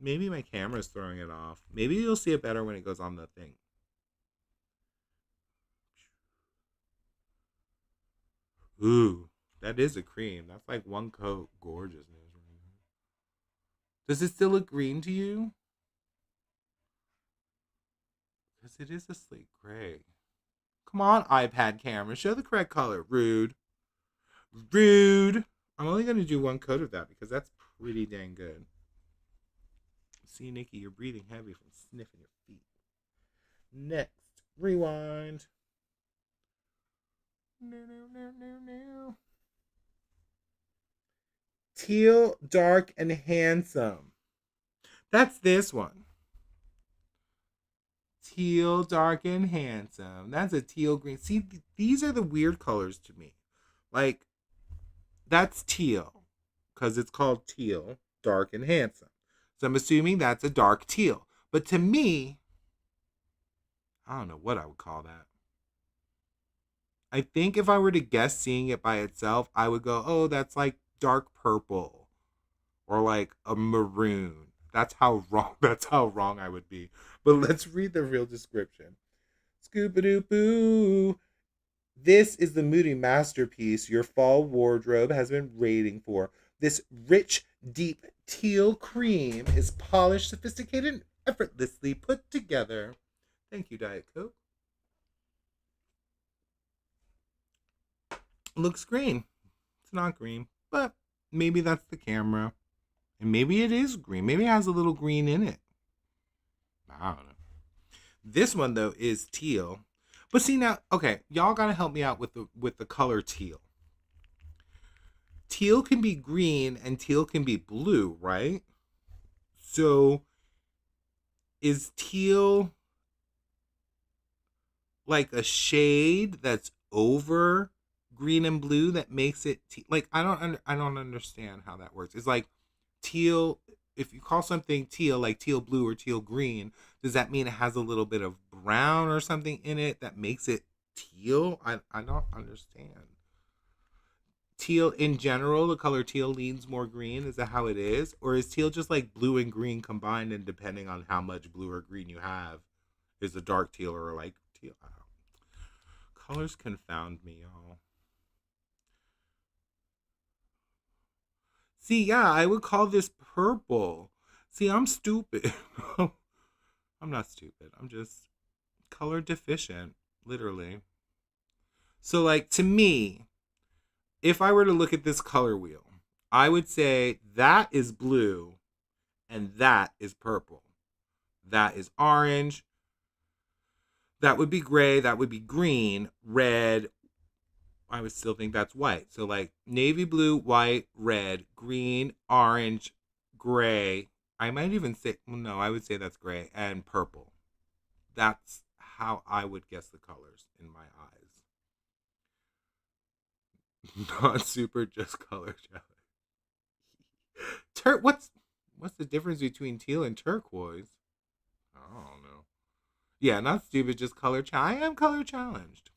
Maybe my camera's throwing it off. Maybe you'll see it better when it goes on the thing. Ooh, that is a cream. That's like 1 coat. Gorgeousness. Does it still look green to you? Because it is a slate gray. Come on, iPad camera. Show the correct color. Rude. Rude. I'm only going to do 1 coat of that because that's pretty dang good. See, Nikki, you're breathing heavy from sniffing your feet. Next, rewind. No. Teal, dark, and handsome. That's this one. Teal, dark, and handsome. That's a teal green. See, these are the weird colors to me. Like, that's teal because it's called teal, dark, and handsome. So I'm assuming that's a dark teal. But to me, I don't know what I would call that. I think if I were to guess seeing it by itself, I would go, oh, that's like dark purple or like a maroon. That's how wrong I would be. But let's read the real description. Scoop-a-doop-boo. This is the moody masterpiece your fall wardrobe has been waiting for. This rich, deep teal cream is polished, sophisticated, and effortlessly put together. Thank you, Diet Coke. Looks green. It's not green, but maybe that's the camera. And maybe it is green. Maybe it has a little green in it. I don't know. This one, though, is teal. But see now, okay, y'all gotta help me out with the color teal. Teal can be green and teal can be blue, right? So is teal like a shade that's over green and blue that makes it like I don't understand how that works. It's like teal, if you call something teal like teal blue or teal green, does that mean it has a little bit of brown or something in it that makes it teal? I don't understand. Teal in general, the color teal leans more green. Is that how it is? Or is teal just like blue and green combined, and depending on how much blue or green you have, is a dark teal or a light teal? I don't know. Colors confound me, y'all. See, yeah, I would call this purple. See, I'm stupid. I'm not stupid. I'm just color deficient, literally. So, like, to me, if I were to look at this color wheel, I would say that is blue and that is purple. That is orange. That would be gray. That would be green. Red. I would still think that's white. So, like, navy blue, white, red, green, orange, gray. I might even say, no, I would say that's gray and purple. That's how I would guess the colors in my eyes. Not super, just color challenge. What's the difference between teal and turquoise? I don't know. Yeah, not stupid, just color challenge. I am color challenged.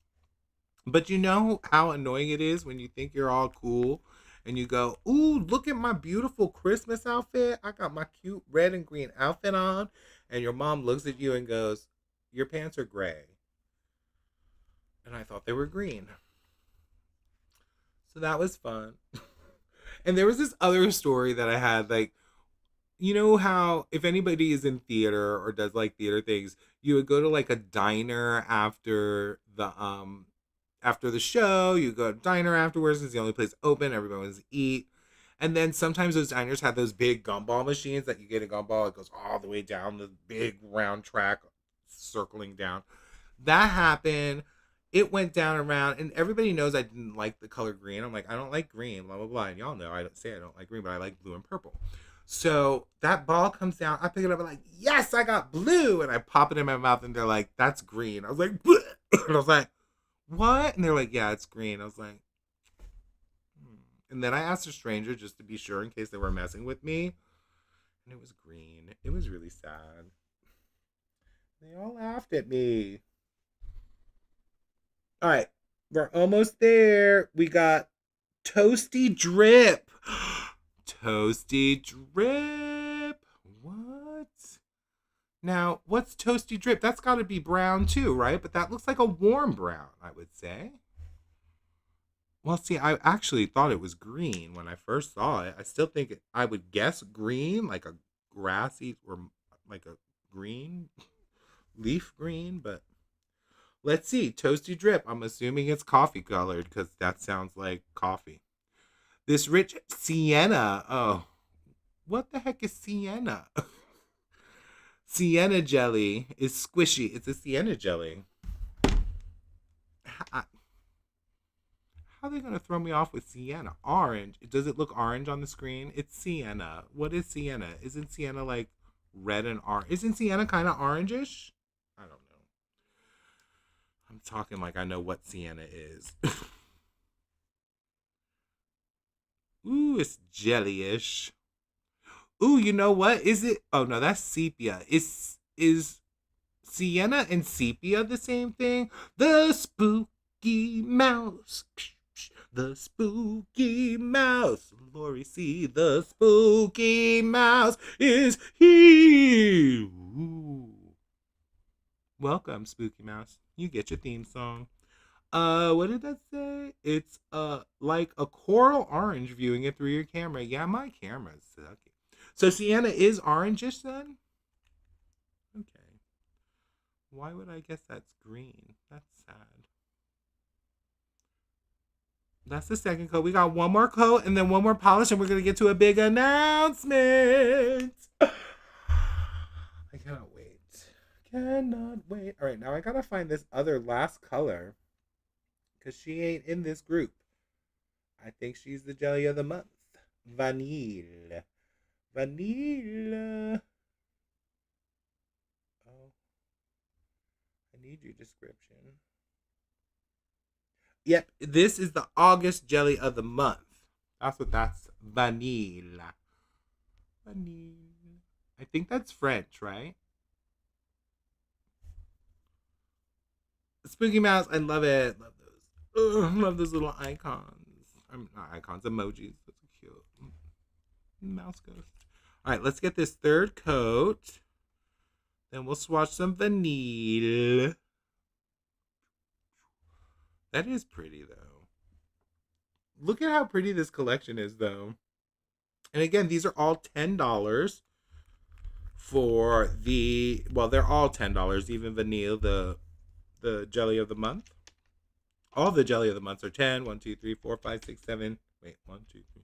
But you know how annoying it is when you think you're all cool and you go, "Ooh, look at my beautiful Christmas outfit. I got my cute red and green outfit on." And your mom looks at you and goes, "Your pants are gray." And I thought they were green. So that was fun. And there was this other story that I had, like, you know how if anybody is in theater or does like theater things, you would go to like a diner after the show. You go to a diner afterwards. It's the only place open. Everybody wants to eat. And then sometimes those diners have those big gumball machines that you get a gumball. It goes all the way down the big round track, circling down. That happened. It went down around, and everybody knows I didn't like the color green. I'm like, I don't like green, blah, blah, blah. And y'all know I don't say I don't like green, but I like blue and purple. So that ball comes down. I pick it up and like, yes, I got blue. And I pop it in my mouth, and they're like, that's green. I was like, bleh. And I was like, what? And they're like, yeah, it's green. I was like, hmm. And then I asked a stranger just to be sure in case they were messing with me. And it was green. It was really sad. They all laughed at me. All right, we're almost there. We got Toasty Drip. Toasty Drip. What? Now, what's Toasty Drip? That's got to be brown too, right? But that looks like a warm brown, I would say. Well, see, I actually thought it was green when I first saw it. I still think I would guess green, like a grassy or like a green, leaf green, but let's see. Toasty Drip. I'm assuming it's coffee colored because that sounds like coffee. This rich sienna. Oh, what the heck is sienna? Sienna jelly is squishy. It's a sienna jelly. How are they going to throw me off with sienna? Orange. Does it look orange on the screen? It's sienna. What is sienna? Isn't sienna like red and orange? Isn't sienna kind of orangish? I don't know. I'm talking like I know what sienna is. Ooh, it's jellyish. Ooh, you know what? Is it? Oh no, that's sepia. Is sienna and sepia the same thing? The spooky mouse. The spooky mouse. Lori, see, the spooky mouse is here. Ooh. Welcome, spooky mouse. You get your theme song. What did that say? It's like a coral orange viewing it through your camera. Yeah, my camera's sucky. So sienna is orangish then? Okay. Why would I guess that's green? That's sad. That's the second coat. We got one more coat and then one more polish, and we're gonna get to a big announcement. I cannot wait. Cannot wait. All right, now I gotta find this other last color because she ain't in this group. I think she's the jelly of the month. Vanille. Vanilla. Oh, I need your description. Yep, this is the August jelly of the month. That's what that's. Vanilla. Vanilla. I think that's French, right? Spooky Mouse, I love it. Love those. Ugh, love those little icons. I'm not icons, emojis. That's so cute. Mouse ghost. All right, let's get this third coat. Then we'll swatch some vanilla. That is pretty though. Look at how pretty this collection is though. And again, these are all $10 for the, well, they're all $10, even vanilla, the jelly of the month. All the jelly of the months are 10. 1, 2, 3, 4, 5, 6, 7. Wait, 1, 2, 3,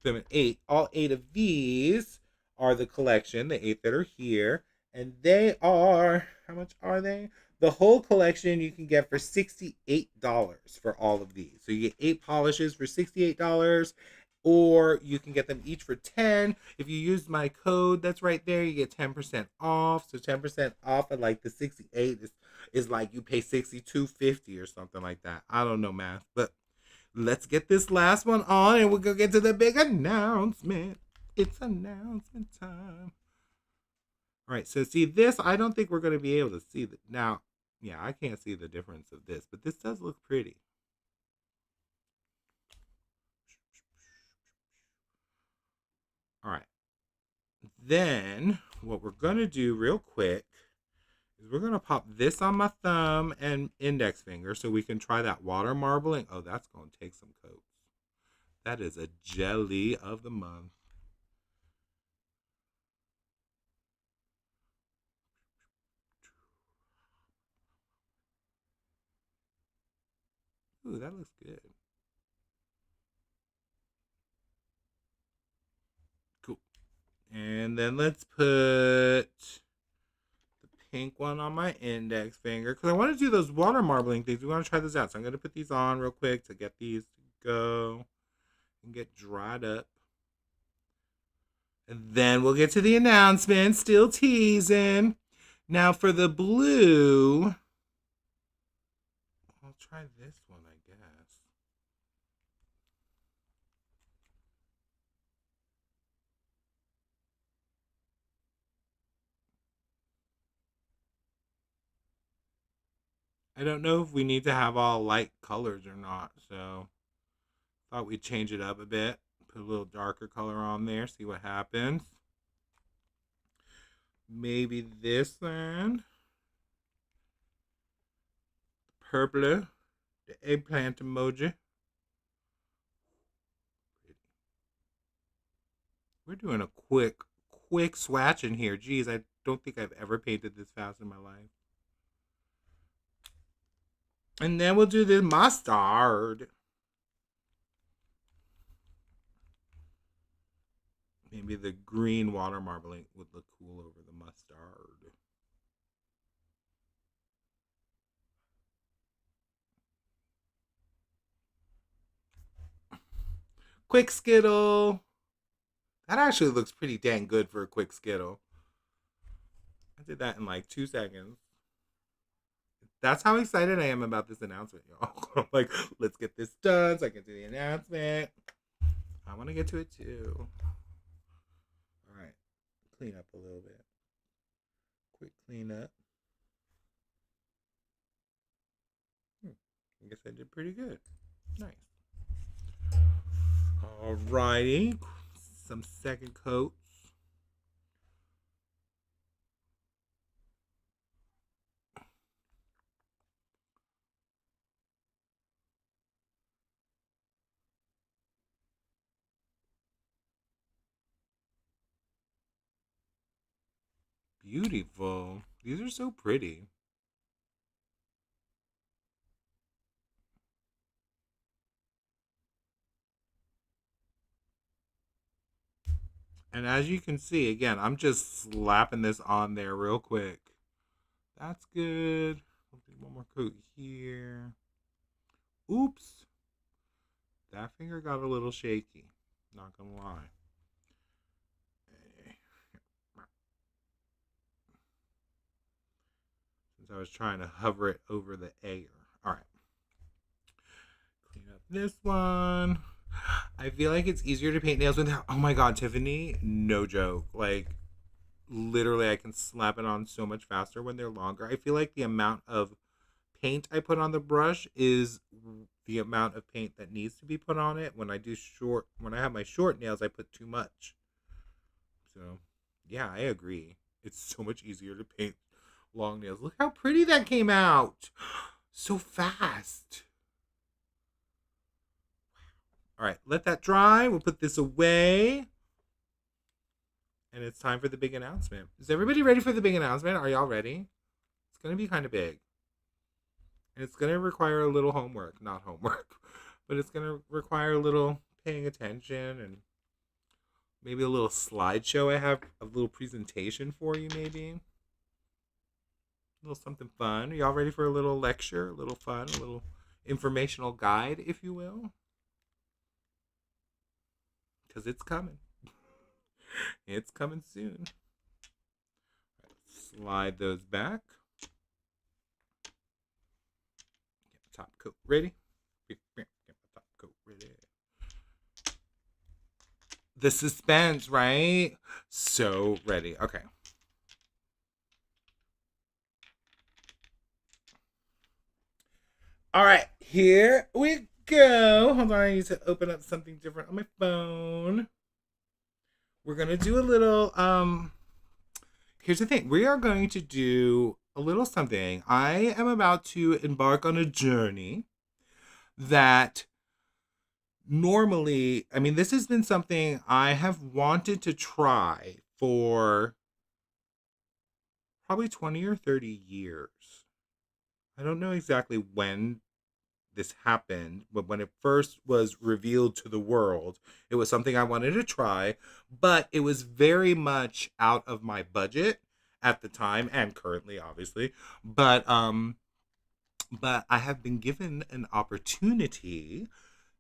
7, 8. All 8 of these are the collection, the 8 that are here. And they are, how much are they? The whole collection you can get for $68 for all of these. So you get 8 polishes for $68, or you can get them each for 10. If you use my code that's right there, you get 10% off. So 10% off at like the 68 is like you pay $62.50 or something like that. I don't know math, but let's get this last one on and we'll go get to the big announcement. It's announcement time. All right, so see this, I don't think we're going to be able to see that. Now, yeah, I can't see the difference of this, but this does look pretty. All right. Then what we're going to do real quick is we're going to pop this on my thumb and index finger so we can try that water marbling. Oh, that's going to take some coats. That is a jelly of the month. Ooh, that looks good. Cool. And then let's put the pink one on my index finger because I want to do those water marbling things. We want to try this out. So I'm going to put these on real quick to get these to go and get dried up. And then we'll get to the announcement. Still teasing. Now for the blue, I'll try this one, I guess. I don't know if we need to have all light colors or not, so thought we'd change it up a bit. Put a little darker color on there, see what happens. Maybe this one. Purple, the eggplant emoji. We're doing a quick swatch in here. Geez, I don't think I've ever painted this fast in my life. And then we'll do the mustard. Maybe the green water marbling would look cool over the mustard. Quick Skittle. That actually looks pretty dang good for a quick Skittle. I did that in like 2 seconds. That's how excited I am about this announcement, y'all. I'm like, let's get this done so I can do the announcement. I want to get to it too. All right. Clean up a little bit. Quick clean up. I guess I did pretty good. Nice. Alrighty. Some second coats. Beautiful. These are so pretty. And as you can see, again, I'm just slapping this on there real quick. That's good. I'll do one more coat here. Oops. That finger got a little shaky. Not gonna lie. since I was trying to hover it over the air. All right. Clean up this one. I feel like it's easier to paint nails with. Oh my god, Tiffany, no joke. Like, literally, I can slap it on so much faster when they're longer. I feel like the amount of paint I put on the brush is the amount of paint that needs to be put on it. When I have my short nails, I put too much. So, yeah, I agree. It's so much easier to paint long nails. Look how pretty that came out. So fast. All right, let that dry. We'll put this away. And it's time for the big announcement. Is everybody ready for the big announcement? Are y'all ready? It's going to be kind of big. And it's going to require a little homework. Not homework. But it's going to require a little paying attention and maybe a little slideshow. I have a little presentation for you, maybe. A little something fun. Are y'all ready for a little lecture? A little fun? A little informational guide, if you will? Because it's coming. It's coming soon. Slide those back. Get my top coat ready. Get my top coat ready. The suspense, right? So ready. Okay. All right, here we go. Hold on, I need to open up something different on my phone. We're going to do a little, here's the thing. We are going to do a little something. I am about to embark on a journey that normally, I mean, this has been something I have wanted to try for probably 20 or 30 years. I don't know exactly when this happened, but when it first was revealed to the world, it was something I wanted to try, but it was very much out of my budget at the time and currently, obviously. But I have been given an opportunity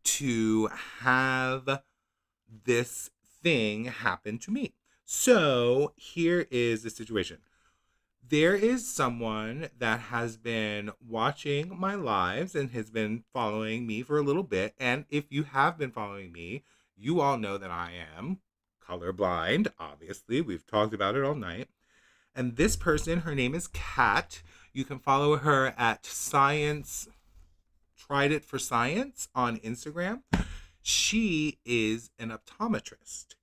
to have this thing happen to me. So here is the situation. There is someone that has been watching my lives and has been following me for a little bit. And if you have been following me, you all know that I am colorblind, obviously. We've talked about it all night. And this person, her name is Kat. You can follow her at Science, Tried It for Science on Instagram. She is an optometrist.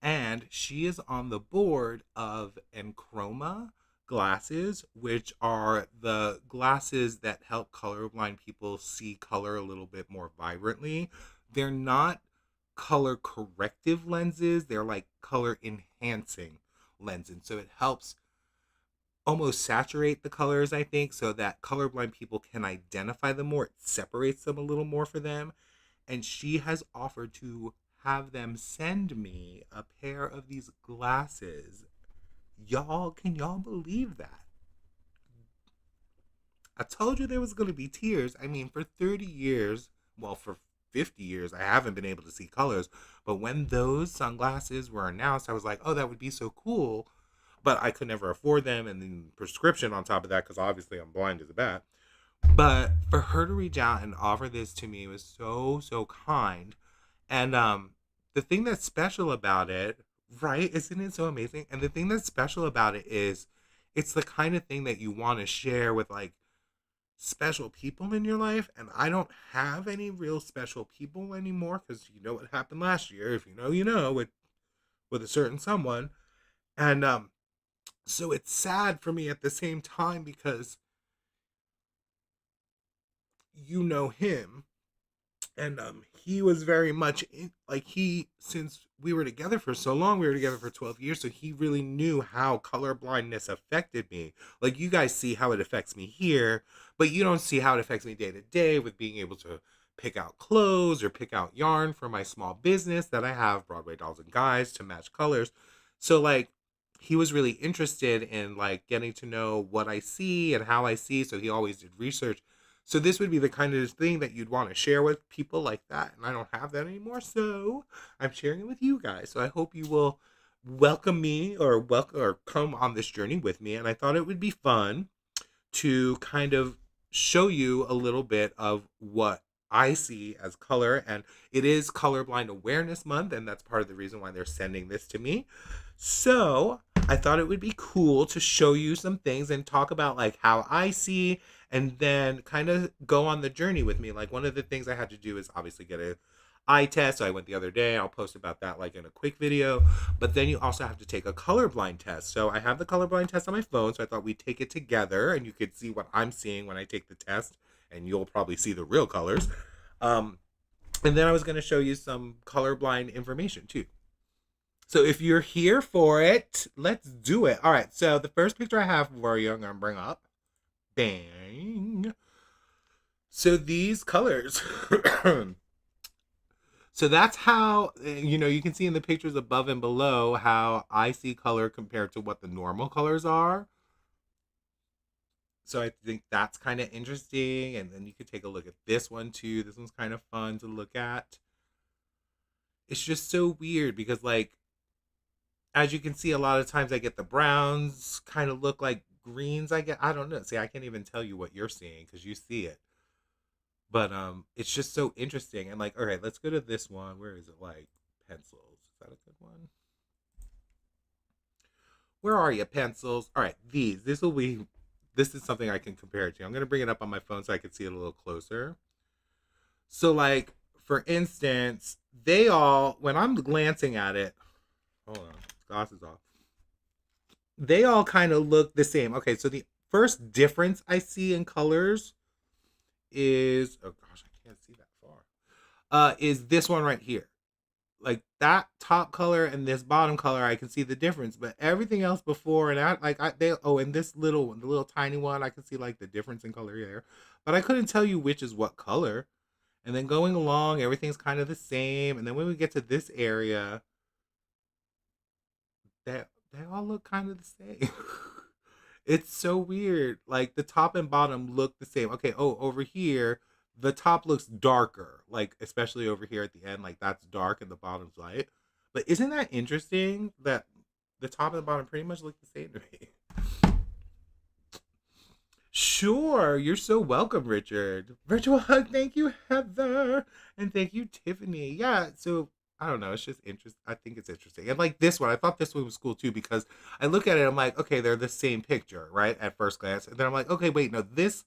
And she is on the board of Enchroma glasses, which are the glasses that help colorblind people see color a little bit more vibrantly. They're not color corrective lenses, they're like color enhancing lenses. So it helps almost saturate the colors, I think, so that colorblind people can identify them more. It separates them a little more for them. And she has offered to have them send me a pair of these glasses. Y'all, can y'all believe that? I told you there was going to be tears. I mean, for 30 years, well, for 50 years, I haven't been able to see colors. But when those sunglasses were announced, I was like, oh, that would be so cool. But I could never afford them. And then prescription on top of that, because obviously I'm blind as a bat. But for her to reach out and offer this to me was so, so kind. And the thing that's special about it, right? Isn't it so amazing? And the thing that's special about it is it's the kind of thing that you want to share with like special people in your life. And I don't have any real special people anymore because you know what happened last year. If you know, you know, with a certain someone. And so it's sad for me at the same time because you know him. And he was very much like since we were together for so long, we were together for 12 years, so he really knew how color blindness affected me. Like, you guys see how it affects me here, but you don't see how it affects me day to day with being able to pick out clothes or pick out yarn for my small business that I have, Broadway Dolls and Guys, to match colors. So like, he was really interested in like getting to know what I see and how I see, so he always did research. So this would be the kind of thing that you'd want to share with people like that. And I don't have that anymore. So I'm sharing it with you guys. So I hope you will welcome me or come on this journey with me. And I thought it would be fun to kind of show you a little bit of what I see as color. And it is Colorblind Awareness Month, and that's part of the reason why they're sending this to me. So I thought it would be cool to show you some things and talk about like how I see, and then kind of go on the journey with me. Like one of the things I had to do is obviously get a eye test. So I went the other day. I'll post about that like in a quick video. But then you also have to take a colorblind test. So I have the colorblind test on my phone. So I thought we'd take it together and you could see what I'm seeing when I take the test. And you'll probably see the real colors. And then I was going to show you some colorblind information too. So if you're here for it, let's do it. All right. So the first picture I have for you, I'm going to bring up. Bang. So these colors. So that's how, you know, you can see in the pictures above and below how I see color compared to what the normal colors are. So I think that's kind of interesting. And then you could take a look at this one too. This one's kind of fun to look at. It's just so weird because, like, as you can see, a lot of times I get the browns kind of look like greens. I don't know. See, I can't even tell you what you're seeing because you see it. But it's just so interesting. And like, all right, let's go to this one. Where is it? Like pencils. Is that a good one? Where are you, pencils? All right, these. This is something I can compare it to. I'm gonna bring it up on my phone so I can see it a little closer. So like, for instance, they all, when I'm glancing at it, hold on, glasses off. They all kind of look the same. Okay, so the first difference I see in colors is, oh gosh, I can't see that far. Is this one right here. Like that top color and this bottom color, I can see the difference. But everything else before and and this little one, the little tiny one, I can see like the difference in color there. But I couldn't tell you which is what color. And then going along, everything's kind of the same. And then when we get to this area, they all look kind of the same. It's so weird. Like the top and bottom look the same. Okay, over here, the top looks darker. Like especially over here at the end, like that's dark and the bottom's light. But isn't that interesting that the top and the bottom pretty much look the same to me? Sure, you're so welcome, Richard. Virtual hug, thank you, Heather, and thank you, Tiffany. Yeah, so I don't know, it's just interesting. I think it's interesting, and like this one, I thought this one was cool too because I look at it, I'm like, okay, they're the same picture, right, at first glance, and then I'm like, okay, wait, no, this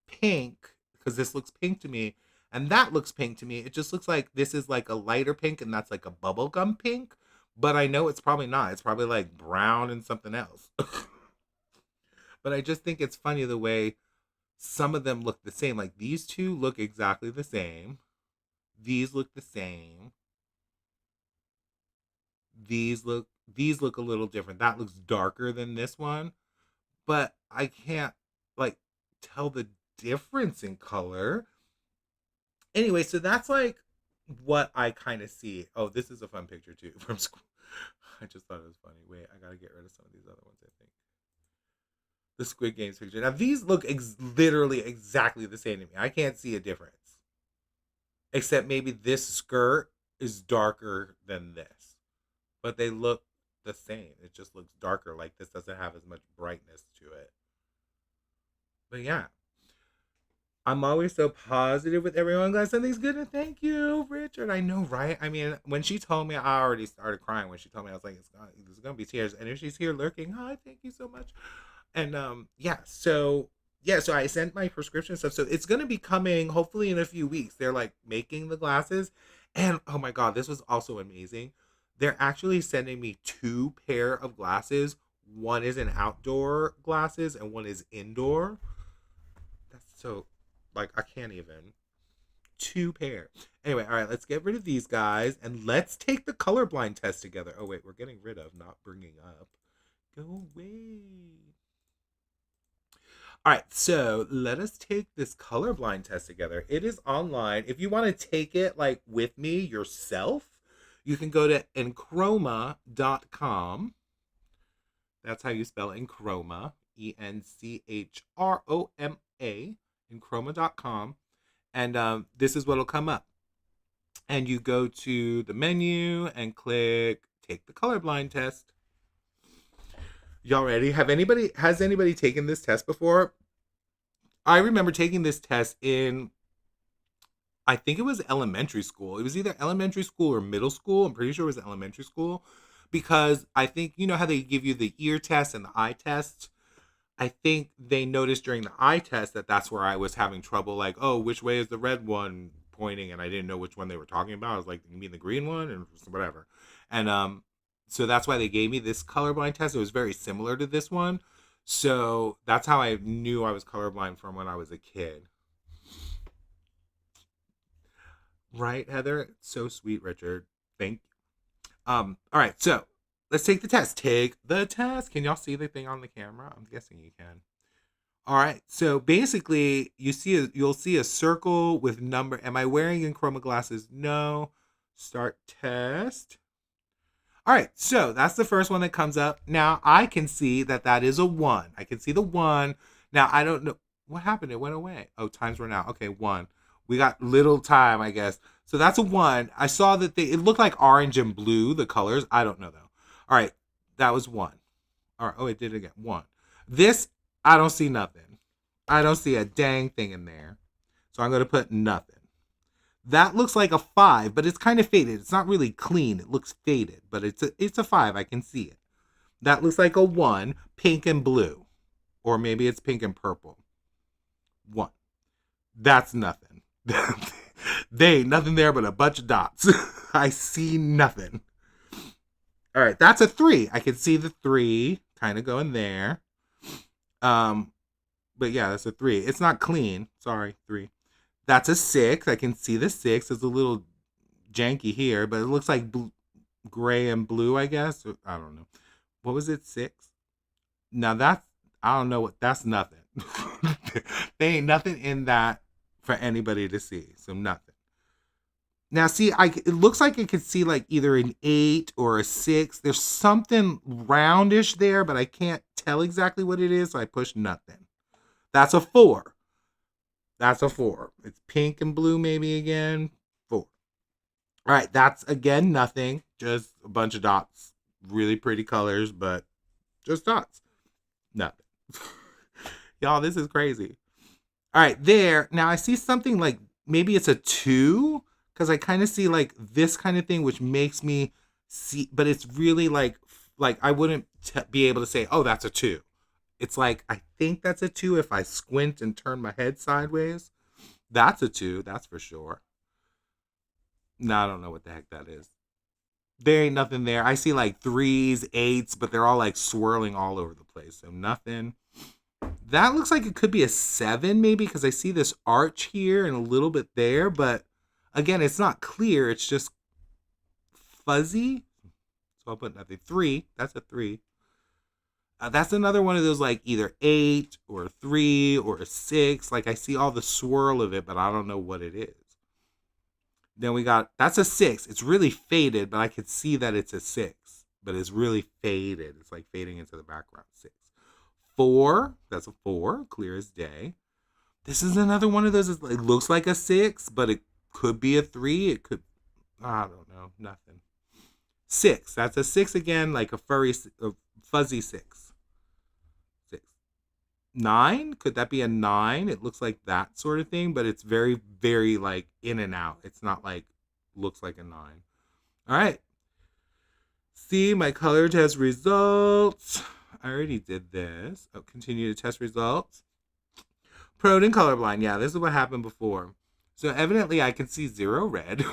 pink, because this looks pink to me, and that looks pink to me. It just looks like this is like a lighter pink, and that's like a bubblegum pink, but I know it's probably not. It's probably like brown and something else. But I just think it's funny the way some of them look the same. Like these two look exactly the same. These look the same. These look a little different. That looks darker than this one, but I can't like tell the difference in color. Anyway, so that's like what I kind of see. Oh, this is a fun picture too from school. I just thought it was funny. Wait, I gotta get rid of some of these other ones, I think. The Squid Games picture. Now these look literally exactly the same to me. I can't see a difference. Except maybe this skirt is darker than this. But they look the same. It just looks darker. Like this doesn't have as much brightness to it. But yeah. I'm always so positive with everyone. Guys, something's good. And thank you, Richard. I know, right? I mean, when she told me, I already started crying. When she told me, I was like, there's going to be tears. And if she's here lurking, hi, thank you so much. And so I sent my prescription stuff. So it's going to be coming hopefully in a few weeks. They're like making the glasses. And oh my God, this was also amazing. They're actually sending me 2 pair of glasses. One is an outdoor glasses and one is indoor. That's so, like, I can't even. 2 pair. Anyway, all right, let's get rid of these guys and let's take the colorblind test together. Oh, wait, we're getting rid of, not bringing up. Go away. All right, so let us take this colorblind test together. It is online. If you want to take it like with me yourself, you can go to enchroma.com. That's how you spell Enchroma, ENCHROMA, enchroma.com. And this is what will come up. And you go to the menu and click take the colorblind test. Y'all ready? Has anybody taken this test before? I remember taking this test in, I think it was elementary school. It was either elementary school or middle school. I'm pretty sure it was elementary school because I think, you know how they give you the ear test and the eye test? I think they noticed during the eye test that that's where I was having trouble. Like, oh, which way is the red one pointing? And I didn't know which one they were talking about. I was like, you mean the green one? And whatever. And so that's why they gave me this colorblind test. It was very similar to this one. So that's how I knew I was colorblind from when I was a kid. Right, Heather? So sweet, Richard. Thank you. All right, so let's take the test. Take the test. Can y'all see the thing on the camera? I'm guessing you can. All right, so basically, you'll see a circle with number. Am I wearing in chroma glasses? No. Start test. All right, so that's the first one that comes up. Now I can see that that is a 1. I can see the 1. Now I don't know what happened. It went away. Oh, time's run out. Okay, 1. We got little time, I guess. So that's a 1. I saw that it looked like orange and blue, the colors. I don't know though. All right, that was 1. All right, oh, it did it again. 1. This, I don't see nothing. I don't see a dang thing in there. So I'm going to put nothing. That looks like a 5, but it's kind of faded. It's not really clean. It looks faded, but it's a 5. I can see it. That looks like a 1, pink and blue. Or maybe it's pink and purple. 1. That's nothing. They ain't nothing there but a bunch of dots. I see nothing. All right, that's a 3. I can see the 3 kind of going there. But yeah, that's a 3. It's not clean. Sorry, 3. That's a 6. I can see the 6. It's a little janky here, but it looks like gray and blue, I guess. I don't know. What was it? 6? Now that's, I don't know what, that's nothing. There ain't nothing in that for anybody to see. So nothing. Now see, it looks like I could see like either an 8 or a 6. There's something roundish there, but I can't tell exactly what it is. So I push nothing. That's a 4. That's a 4. It's pink and blue maybe again. 4. All right, that's again nothing. Just a bunch of dots. Really pretty colors, but just dots. Nothing. Y'all, this is crazy. All right, there. Now I see something like maybe it's a 2 because I kind of see like this kind of thing, which makes me see, but it's really like I wouldn't be able to say, oh, that's a 2. It's like, I think that's a 2 if I squint and turn my head sideways. That's a 2, that's for sure. No, I don't know what the heck that is. There ain't nothing there. I see like 3s, 8s, but they're all like swirling all over the place. So nothing. That looks like it could be a 7 maybe because I see this arch here and a little bit there. But again, it's not clear. It's just fuzzy. So I'll put nothing. 3, that's a 3. That's another one of those like either 8 or 3 or a 6. Like I see all the swirl of it, but I don't know what it is. Then we got, that's a 6. It's really faded, but I can see that it's a 6. But it's really faded. It's like fading into the background. 6. 4, that's a 4, clear as day. This is another one of those, it looks like a 6, but it could be a 3. It could, I don't know, nothing. 6, that's a 6 again, like a fuzzy 6. 9, could that be a 9? It looks like that sort of thing, but it's very, very like in and out. It's not like looks like a 9. All right. See my color test results. I already did this. Oh, continue to test results. Prone and colorblind. Yeah, this is what happened before. So evidently I can see 0 red,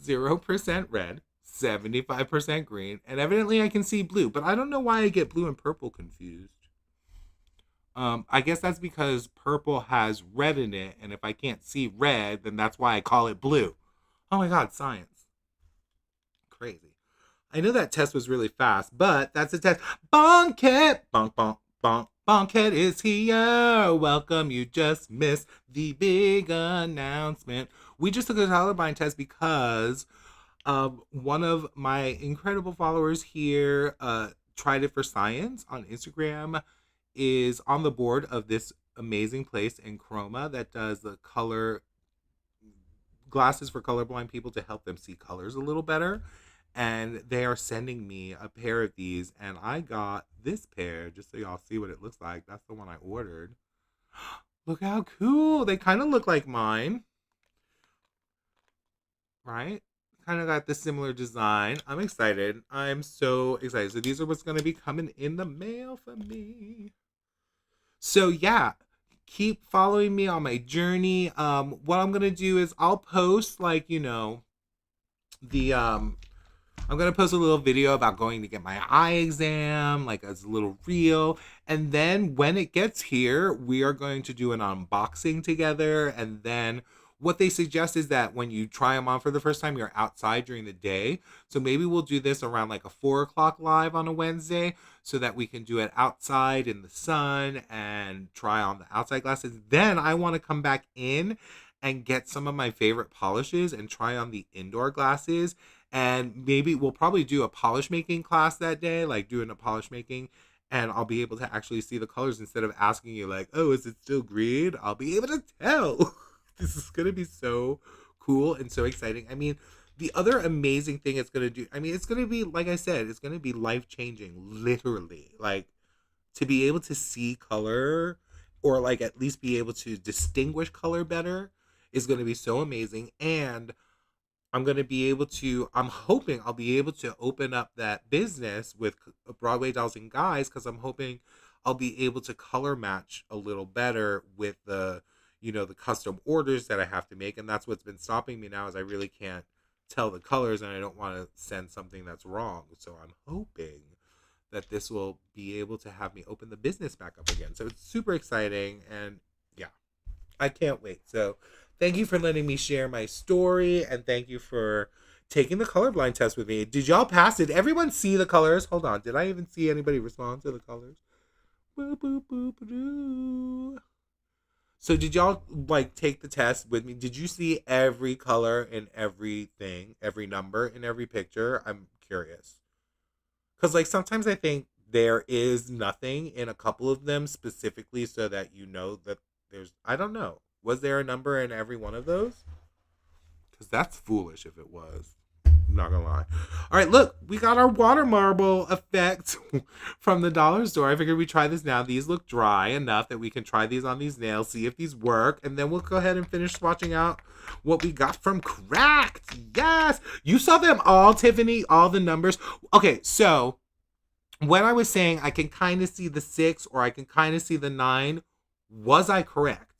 0% red, 75% green, and evidently I can see blue, but I don't know why I get blue and purple confused. I guess that's because purple has red in it, and if I can't see red, then that's why I call it blue. Oh my god, science. Crazy. I know that test was really fast, but that's a test. Bonket! Bonk, bonk, bonk. Bonket is here. Welcome, you just missed the big announcement. We just took a colorblind test because one of my incredible followers here tried it for science on Instagram, is on the board of this amazing place in Chroma that does the color glasses for colorblind people to help them see colors a little better. And they are sending me a pair of these, and I got this pair just so y'all see what it looks like. That's the one I ordered. Look how cool. They kind of look like mine, right? Kind of got the similar design. I'm excited. I'm so excited. So these are what's going to be coming in the mail for me. So yeah, keep following me on my journey. What I'm going to do is I'll post like, the I'm gonna post a little video about going to get my eye exam, like as a little reel. And then when it gets here, we are going to do an unboxing together. And then what they suggest is that when you try them on for the first time, you're outside during the day. So maybe we'll do this around like a 4 o'clock live on a Wednesday so that we can do it outside in the sun and try on the outside glasses. Then I want to come back in and get some of my favorite polishes and try on the indoor glasses. And maybe we'll probably do a polish making class that day, like doing a polish making, and I'll be able to actually see the colors instead of asking you like, oh, is it still green? I'll be able to tell. This is going to be so cool and so exciting. I mean, the other amazing thing it's going to do, I mean, it's going to be, like I said, it's going to be life changing, literally. Like, to be able to see color or like at least be able to distinguish color better is going to be so amazing. And I'm going to be able to, I'm hoping I'll be able to open up that business with Broadway Dolls and Guys, because I'm hoping I'll be able to color match a little better with the, the custom orders that I have to make. And that's what's been stopping me now, is I really can't tell the colors and I don't want to send something that's wrong. So I'm hoping that this will be able to have me open the business back up again. So it's super exciting. And yeah, I can't wait. So thank you for letting me share my story, and thank you for taking the colorblind test with me. Did y'all pass? Did everyone see the colors? Hold on. Did I even see anybody respond to the colors? Boop, boop, boop, boop. So did y'all like take the test with me? Did you see every color in everything, every number in every picture? I'm curious. Because like sometimes I think there is nothing in a couple of them specifically so that you know that there's, I don't know. Was there a number in every one of those? Because that's foolish if it was. I'm not gonna lie. All right, look, we got our water marble effect from the dollar store. I figured we'd try this now. These look dry enough that we can try these on these nails, see if these work, and then we'll go ahead and finish swatching out what we got from Cracked. Yes! You saw them all, Tiffany, all the numbers. Okay, so when I was saying I can kind of see the 6 or I can kind of see the 9, was I correct?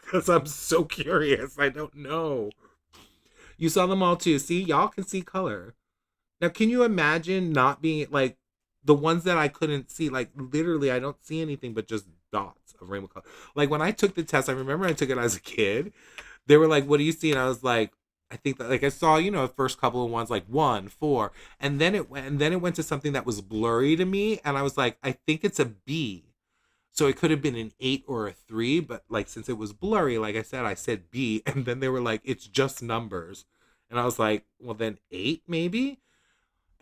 Because I'm so curious. I don't know. You saw them all too. See, y'all can see color. Now, can you imagine not being like the ones that I couldn't see? Like literally, I don't see anything but just dots of rainbow color. Like when I took the test, I remember I took it as a kid. They were like, "What do you see?" And I was like, "I think that like I saw, the first couple of ones like 1, 4, and then it went to something that was blurry to me, and I was like, I think it's a B." So it could have been an 8 or a 3, but like since it was blurry, like I said B, and then they were like, it's just numbers. And I was like, well then 8 maybe?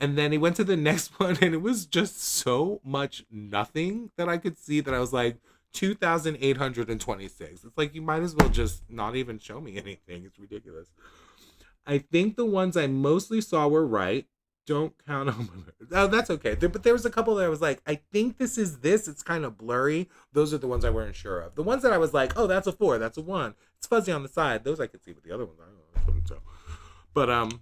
And then he went to the next one and it was just so much nothing that I could see that I was like, 2,826. It's like you might as well just not even show me anything. It's ridiculous. I think the ones I mostly saw were right. Don't count on my... Oh, that's okay. But there was a couple that I was like, I think this is this. It's kind of blurry. Those are the ones I weren't sure of. The ones that I was like, oh, that's a 4. That's a 1. It's fuzzy on the side. Those I could see, but the other ones, I don't know. I couldn't tell. But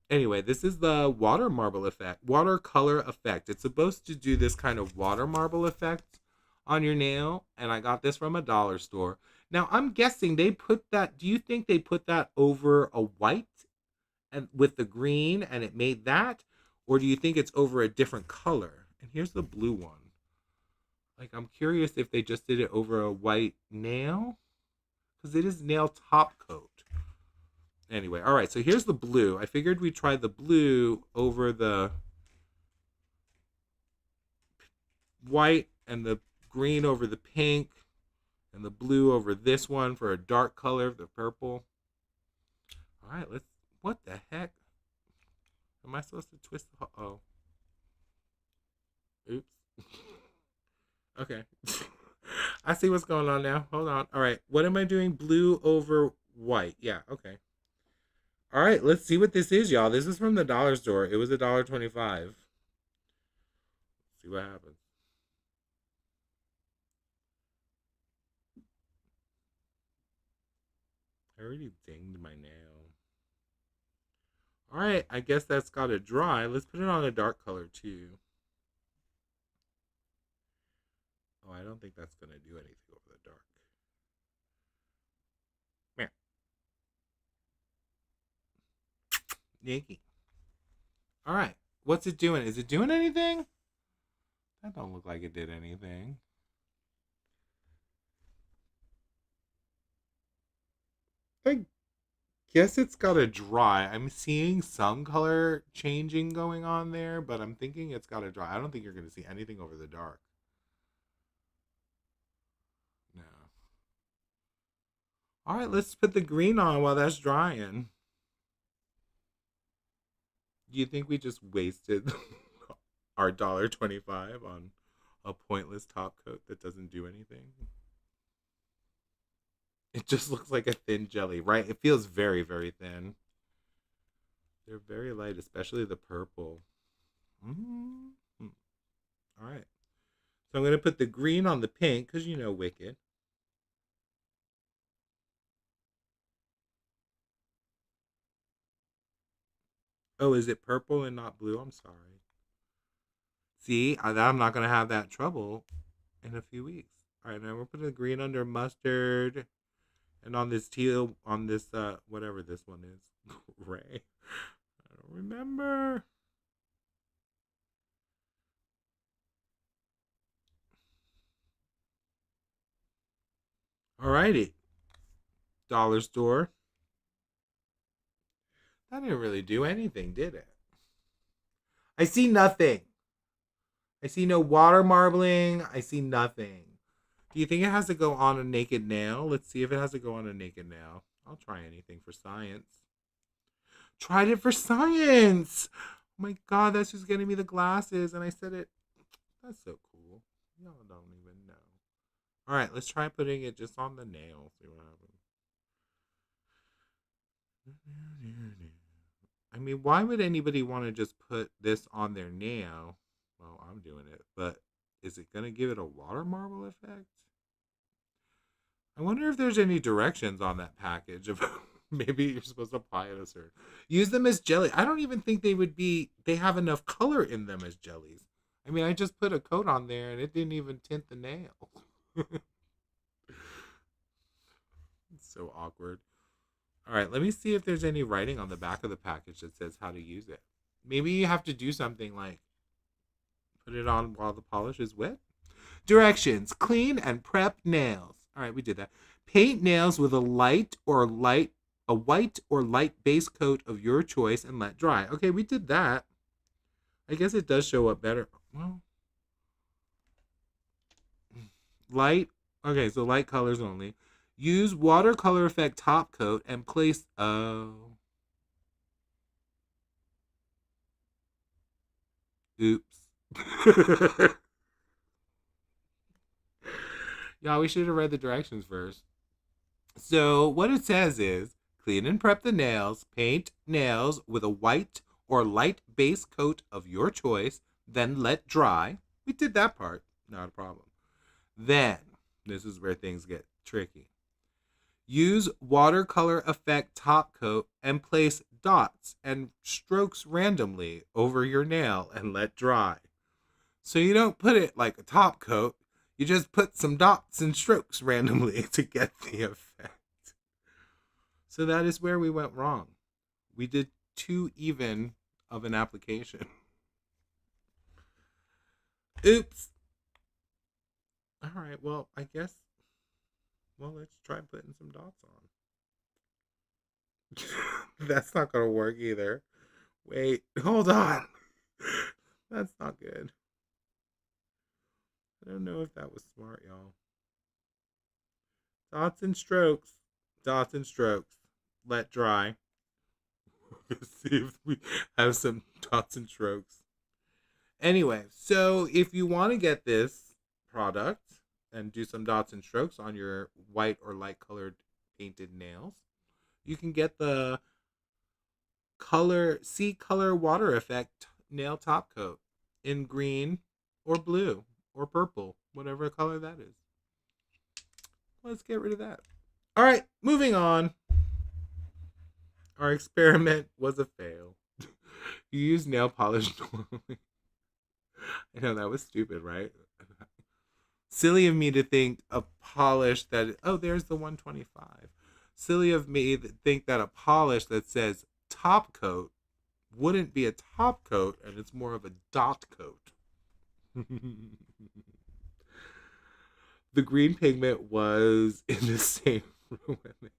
anyway, this is the water marble effect. Water color effect. It's supposed to do this kind of water marble effect on your nail. And I got this from a dollar store. Now, I'm guessing they put that... Do you think they put that over a white? And with the green and it made that, or do you think it's over a different color? And here's the blue one. Like, I'm curious if they just did it over a white nail, because it is nail top coat. Anyway, all right, so here's the blue. I figured we'd try the blue over the white, and the green over the pink, and the blue over this one for a dark color, the purple. All right, let's... What the heck? Am I supposed to twist the... Oh. Oops. Okay. I see what's going on now. Hold on. All right. What am I doing? Blue over white. Yeah, okay. All right, let's see what this is, y'all. This is from the dollar store. It was $1.25. Let's see what happens. I already dinged my nail. All right, I guess that's got to dry. Let's put it on a dark color too. Oh, I don't think that's going to do anything over the dark. Meh. Yankee. All right, what's it doing? Is it doing anything? That don't look like it did anything. I guess it's got to dry. I'm seeing some color changing going on there, but I'm thinking it's got to dry. I don't think you're going to see anything over the dark. No. All right, let's put the green on while that's drying. Do you think we just wasted our $1.25 on a pointless top coat that doesn't do anything? It just looks like a thin jelly, right? It feels very, very thin. They're very light, especially the purple. Mm-hmm. All right. So I'm going to put the green on the pink because you know Wicked. Oh, is it purple and not blue? I'm sorry. See, I'm not going to have that trouble in a few weeks. All right, now we're putting the green under mustard and on this teal, on this, whatever this one is. Gray. I don't remember. Alrighty. Dollar store. That didn't really do anything, did it? I see nothing. I see no water marbling. I see nothing. Do you think it has to go on a naked nail? Let's see if it has to go on a naked nail. I'll try anything for science. Tried it for science. Oh my god, that's just getting me the glasses. And I said it. That's so cool. Y'all don't even know. All right, let's try putting it just on the nail. See what happens. I mean, why would anybody want to just put this on their nail? Well, I'm doing it, but is it going to give it a water marble effect? I wonder if there's any directions on that package of maybe you're supposed to apply it a certain. Use them as jelly. I don't even think they have enough color in them as jellies. I mean, I just put a coat on there and it didn't even tint the nail. It's so awkward. All right, let me see if there's any writing on the back of the package that says how to use it. Maybe you have to do something like put it on while the polish is wet. Directions: clean and prep nails. All right, we did that. Paint nails with a white or light base coat of your choice and let dry. Okay, we did that. I guess it does show up better. Well, light. Okay, so light colors only. Use watercolor effect top coat and place. Oh. Oops. Yeah, we should have read the directions first. So what it says is clean and prep the nails, paint nails with a white or light base coat of your choice, then let dry. We did that part, not a problem. Then, this is where things get tricky. Use watercolor effect top coat and place dots and strokes randomly over your nail and let dry. So you don't put it like a top coat, you just put some dots and strokes randomly to get the effect. So that is where we went wrong. We did too even of an application. Oops. All right, well, I guess. Well, let's try putting some dots on. That's not going to work either. Wait, hold on. That's not good. I don't know if that was smart, y'all. Dots and strokes. Dots and strokes. Let dry. See if we have some dots and strokes. Anyway, so if you want to get this product and do some dots and strokes on your white or light colored painted nails, you can get the color water effect nail top coat in green or blue or purple, whatever color that is. Let's get rid of that. All right, moving on. Our experiment was a fail. You use nail polish normally. I know that was stupid, right? Silly of me to think a polish that, oh, there's the 125. Silly of me to think that a polish that says top coat wouldn't be a top coat and it's more of a dot coat. The green pigment was in the same room with me.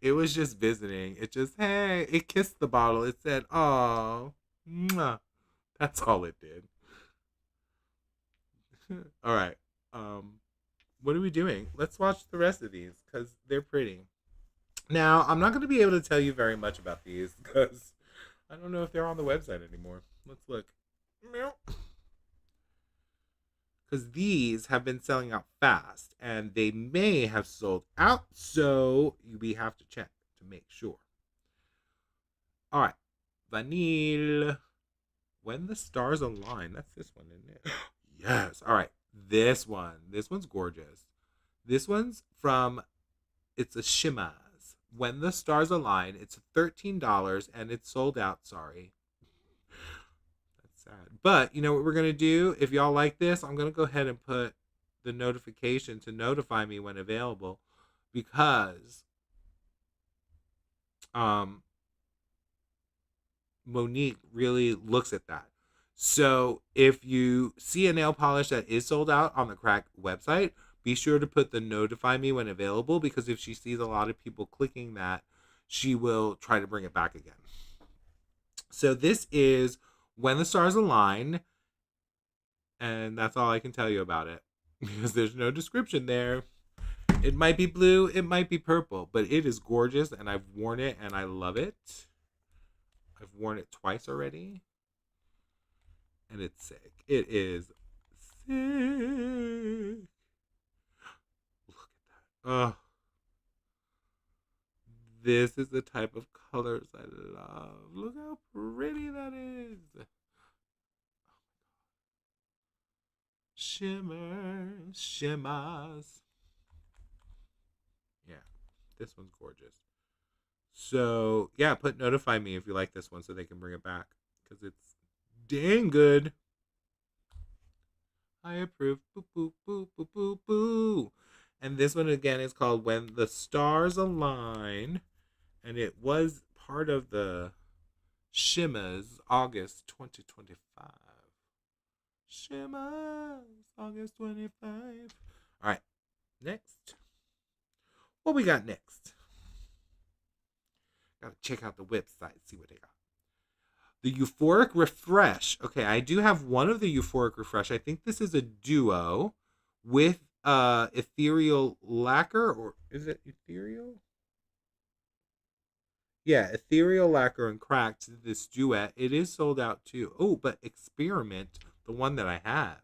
It was just visiting. It just, hey, it kissed the bottle. It said, oh, that's all it did. All right. Um, what are we doing? Let's watch the rest of these because they're pretty. Now, I'm not going to be able to tell you very much about these because I don't know if they're on the website anymore. Let's look. Because these have been selling out fast and they may have sold out, so we have to check to make sure. All right. Vanille. When the Stars Align. That's this one, isn't it? Yes. All right. This one. This one's gorgeous. This one's from, it's a Shimmaz. When the Stars Align. It's $13 and it's sold out. Sorry. That's sad. But you know what we're going to do? If y'all like this, I'm going to go ahead and put the notification to notify me when available because Monique really looks at that. So if you see a nail polish that is sold out on the Crack website, be sure to put the notify me when available because if she sees a lot of people clicking that, she will try to bring it back again. So this is When the Stars Align, and that's all I can tell you about it because there's no description there. It might be blue, it might be purple, but it is gorgeous and I've worn it and I love it. I've worn it twice already. And it's sick. It is sick. Look at that. Oh. This is the type of colors I love. Look how pretty that is. Shimmer, shimmers. Yeah, this one's gorgeous. So, yeah, put notify me if you like this one so they can bring it back. Because it's dang good. I approve. Boo, boo, boo, boo, boo, boo. And this one again is called When the Stars Align. And it was part of the Shimmaz August 2025. Shimmaz August 25. All right. Next. What we got next? Gotta check out the website, see what they got. The Euphoric Refresh. Okay, I do have one of the Euphoric Refresh. I think this is a duo with ethereal lacquer, or is it ethereal? Yeah, ethereal lacquer and cracked. This duet. It is sold out too. Oh, but Experiment, the one that I have,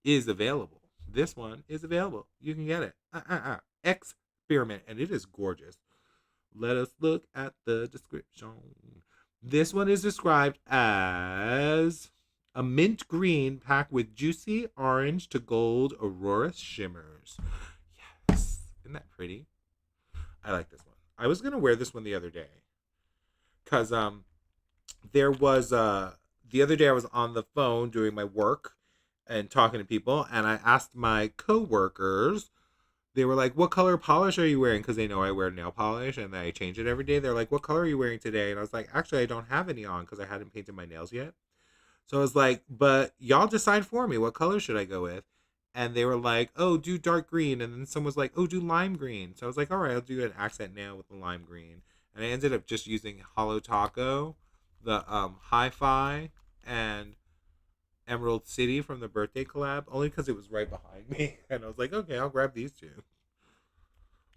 is available. This one is available. You can get it. Experiment, and it is gorgeous. Let us look at the description. This one is described as a mint green packed with juicy orange to gold aurora shimmers. Yes. Isn't that pretty? I like this one. I was going to wear this one the other day. Because there was, the other day I was on the phone doing my work and talking to people. And I asked my coworkers, they were like, what color polish are you wearing? Because they know I wear nail polish and I change it every day. They're like, what color are you wearing today? And I was like, actually, I don't have any on because I hadn't painted my nails yet. So I was like, but y'all decide for me. What color should I go with? And they were like, oh, do dark green. And then someone was like, oh, do lime green. So I was like, all right, I'll do an accent nail with the lime green. And I ended up just using Hollow Taco, the Hi-Fi, and Emerald City from the birthday collab, only because it was right behind me. And I was like, okay, I'll grab these two.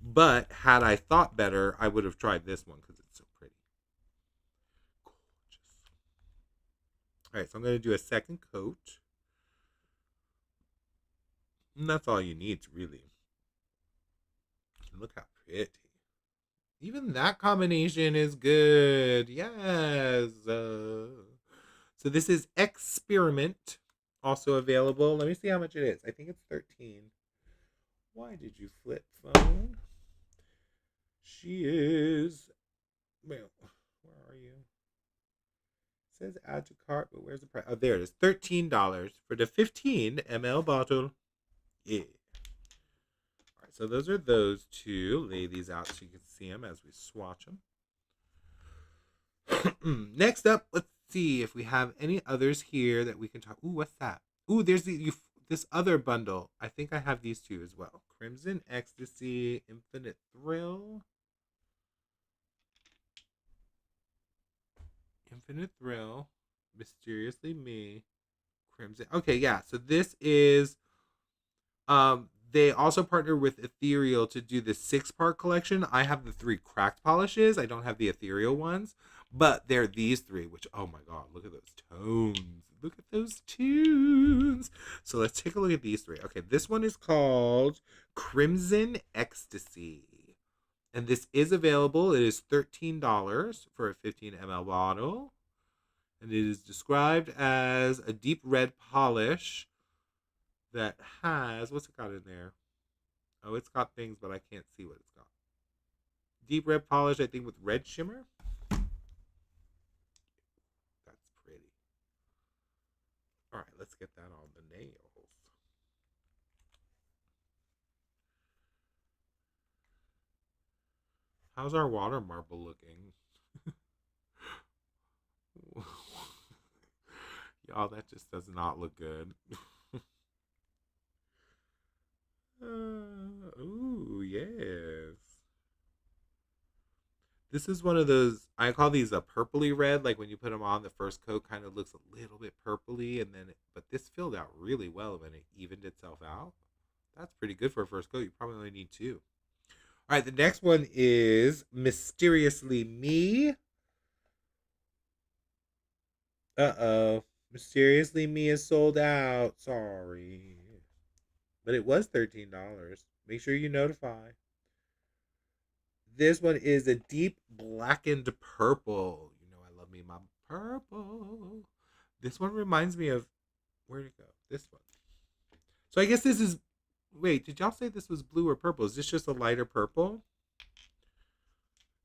But had I thought better, I would have tried this one because it's so pretty. Gorgeous. All right, so I'm going to do a second coat. And that's all you need, really. And look how pretty. Even that combination is good. Yes. So this is Experiment, also available. Let me see how much it is. I think it's $13. Why did you flip phone? She is Where are you? It says add to cart, but where's the price? Oh, there it is. $13 for the 15 ml bottle. Yeah. All right, so those are those two. Lay these out so you can see them as we swatch them. Next up, let's see if we have any others here that we can talk. Ooh, what's that? Ooh, there's this other bundle. I think I have these two as well. Crimson Ecstasy, Infinite Thrill. Infinite Thrill, Mysteriously Me, Crimson. Okay, yeah. So this is they also partner with Ethereal to do the 6-part collection. I have the 3 cracked polishes. I don't have the Ethereal ones, but they're these 3, which oh my god, look at those tones. Look at those tunes. So let's take a look at these 3. Okay, this one is called Crimson Ecstasy. And this is available. It is $13 for a 15 ml bottle. And it is described as a deep red polish that has, what's it got in there? Oh, it's got things, but I can't see what it's got. Deep red polish, I think, with red shimmer. That's pretty. All right, let's get that on the nails. How's our water marble looking? Y'all, that just does not look good. Ooh, yes. This is one of those, I call these a purpley red. Like when you put them on, the first coat kind of looks a little bit purpley, and then, but this filled out really well when it evened itself out. That's pretty good for a first coat. You probably only need 2. All right, the next one is Mysteriously Me. Uh-oh. Mysteriously Me is sold out. Sorry. But it was $13. Make sure you notify. This one is a deep blackened purple. You know I love me my purple. This one reminds me of, where'd it go? This one. So I guess this is, wait, did y'all say this was blue or purple? Is this just a lighter purple?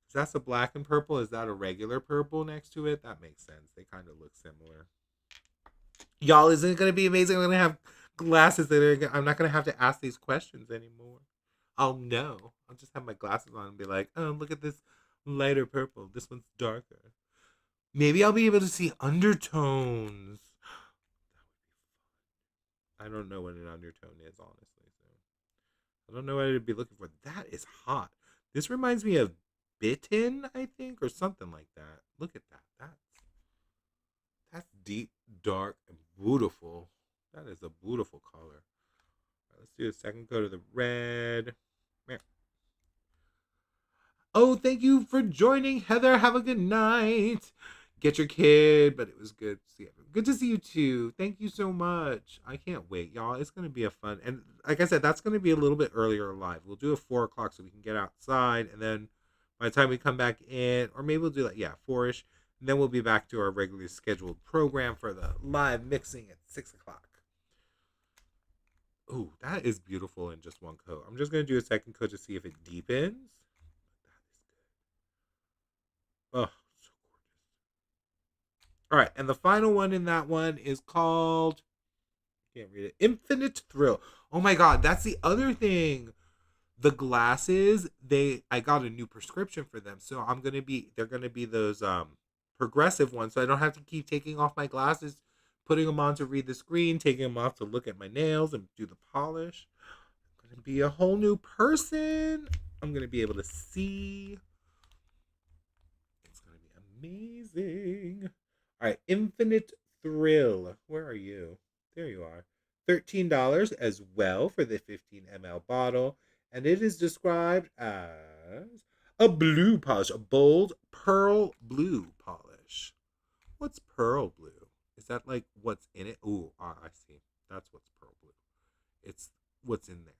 Is that a black and purple? Is that a regular purple next to it? That makes sense. They kind of look similar. Y'all, isn't it going to be amazing? I'm going to have glasses that are, I'm not going to have to ask these questions anymore. I'll know. I'll just have my glasses on and be like, oh, look at this lighter purple. This one's darker. Maybe I'll be able to see undertones. I don't know what an undertone is, honestly. So I don't know what I'd be looking for. That is hot. This reminds me of Bitten, I think, or something like that. Look at that. That's deep, dark, and beautiful. That is a beautiful color. Right, let's do a second coat of the red. Oh, thank you for joining, Heather. Have a good night. Get your kid, but it was good to see you. Good to see you too. Thank you so much. I can't wait, y'all. It's gonna be a fun, and like I said, that's gonna be a little bit earlier live. We'll do a 4 o'clock so we can get outside, and then by the time we come back in, or maybe we'll do like 4ish, and then we'll be back to our regularly scheduled program for the live mixing at 6 o'clock. Ooh, that is beautiful in just one coat. I'm just gonna do a second coat to see if it deepens. Oh, so gorgeous. All right, and the final one in that one is called, can't read it, Infinite Thrill. Oh my god, that's the other thing. The glasses, I got a new prescription for them. So they're gonna be those progressive ones. So I don't have to keep taking off my glasses, putting them on to read the screen, taking them off to look at my nails and do the polish. I'm gonna be a whole new person. I'm gonna be able to see. Amazing. All right, Infinite Thrill. Where are you? There you are. $13 as well for the 15 ml bottle. And it is described as a blue polish, a bold pearl blue polish. What's pearl blue? Is that like what's in it? Ooh, I see. That's what's pearl blue. It's what's in there.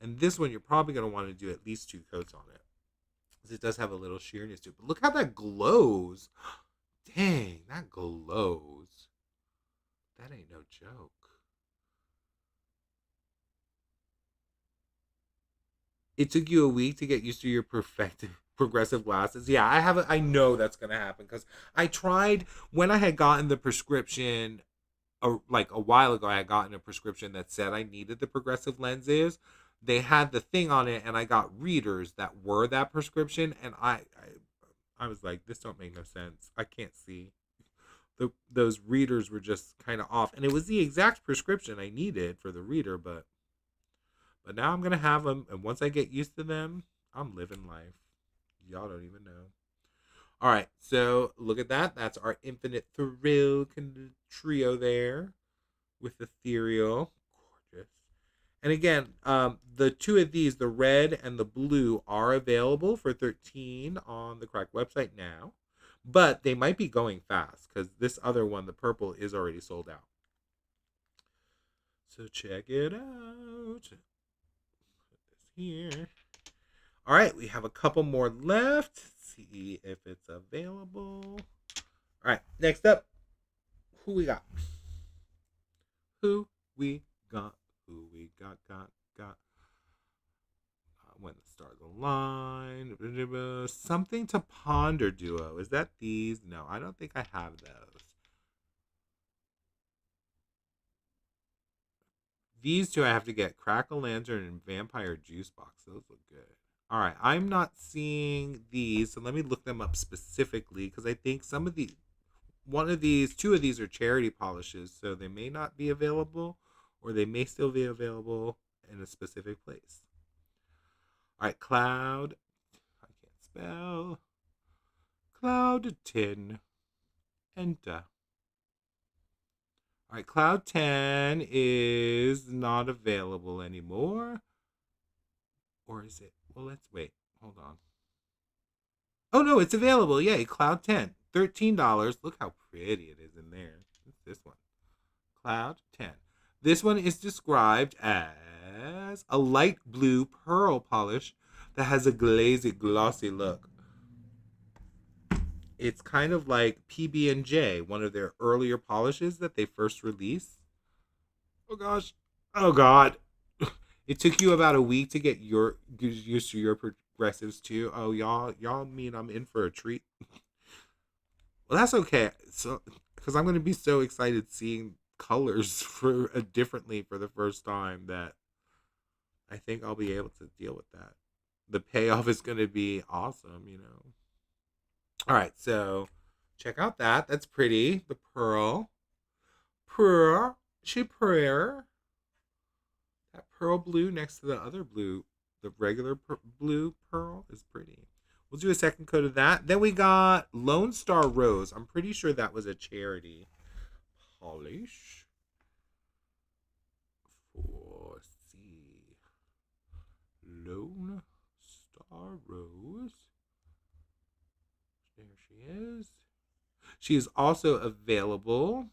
And this one, you're probably going to want to do at least 2 coats on it. It does have a little sheerness to it. But look how that glows. Dang, that glows. That ain't no joke. It took you a week to get used to your progressive glasses. Yeah, I know that's gonna happen because I tried when I had gotten the prescription. Like a while ago, I had gotten a prescription that said I needed the progressive lenses. They had the thing on it, and I got readers that were that prescription, and I was like, this don't make no sense. I can't see. Those readers were just kind of off, and it was the exact prescription I needed for the reader, but now I'm gonna have them, and once I get used to them, I'm living life. Y'all don't even know. All right, so look at that. That's our Infinite Thrill trio there with Ethereal. Gorgeous. And again, the two of these, the red and the blue, are available for $13 on the Crack website now. But they might be going fast because this other one, the purple, is already sold out. So check it out. Put this here. All right, we have a couple more left. See if it's available. All right, next up, who we got? Who we got? Who we got? When the stars align. Something to ponder duo. Is that these? No, I don't think I have those. These two I have to get. Crack-o-lantern and Vampire Juice Box. Those look good. All right, I'm not seeing these, so let me look them up specifically because I think some of these, two of these are charity polishes, so they may not be available, or they may still be available in a specific place. All right, Cloud, I can't spell. Cloud 10, enter. All right, Cloud 10 is not available anymore. Or is it? Well, let's wait. Hold on. Oh, no, it's available. Yay, Cloud 10. $13. Look how pretty it is in there. It's this one. Cloud 10. This one is described as a light blue pearl polish that has a glazy, glossy look. It's kind of like PB&J, one of their earlier polishes that they first released. Oh, gosh. Oh, God. It took you about a week to get used to your progressives too. Oh, y'all mean I'm in for a treat? Well, that's okay. So, because I'm going to be so excited seeing colors for differently for the first time that I think I'll be able to deal with that. The payoff is going to be awesome, you know. All right, so check out that. That's pretty. The pearl, prayer. That pearl blue next to the other blue, the regular blue pearl, is pretty. We'll do a second coat of that. Then we got Lone Star Rose. I'm pretty sure that was a charity polish. For C. Lone Star Rose. There she is. She is also available.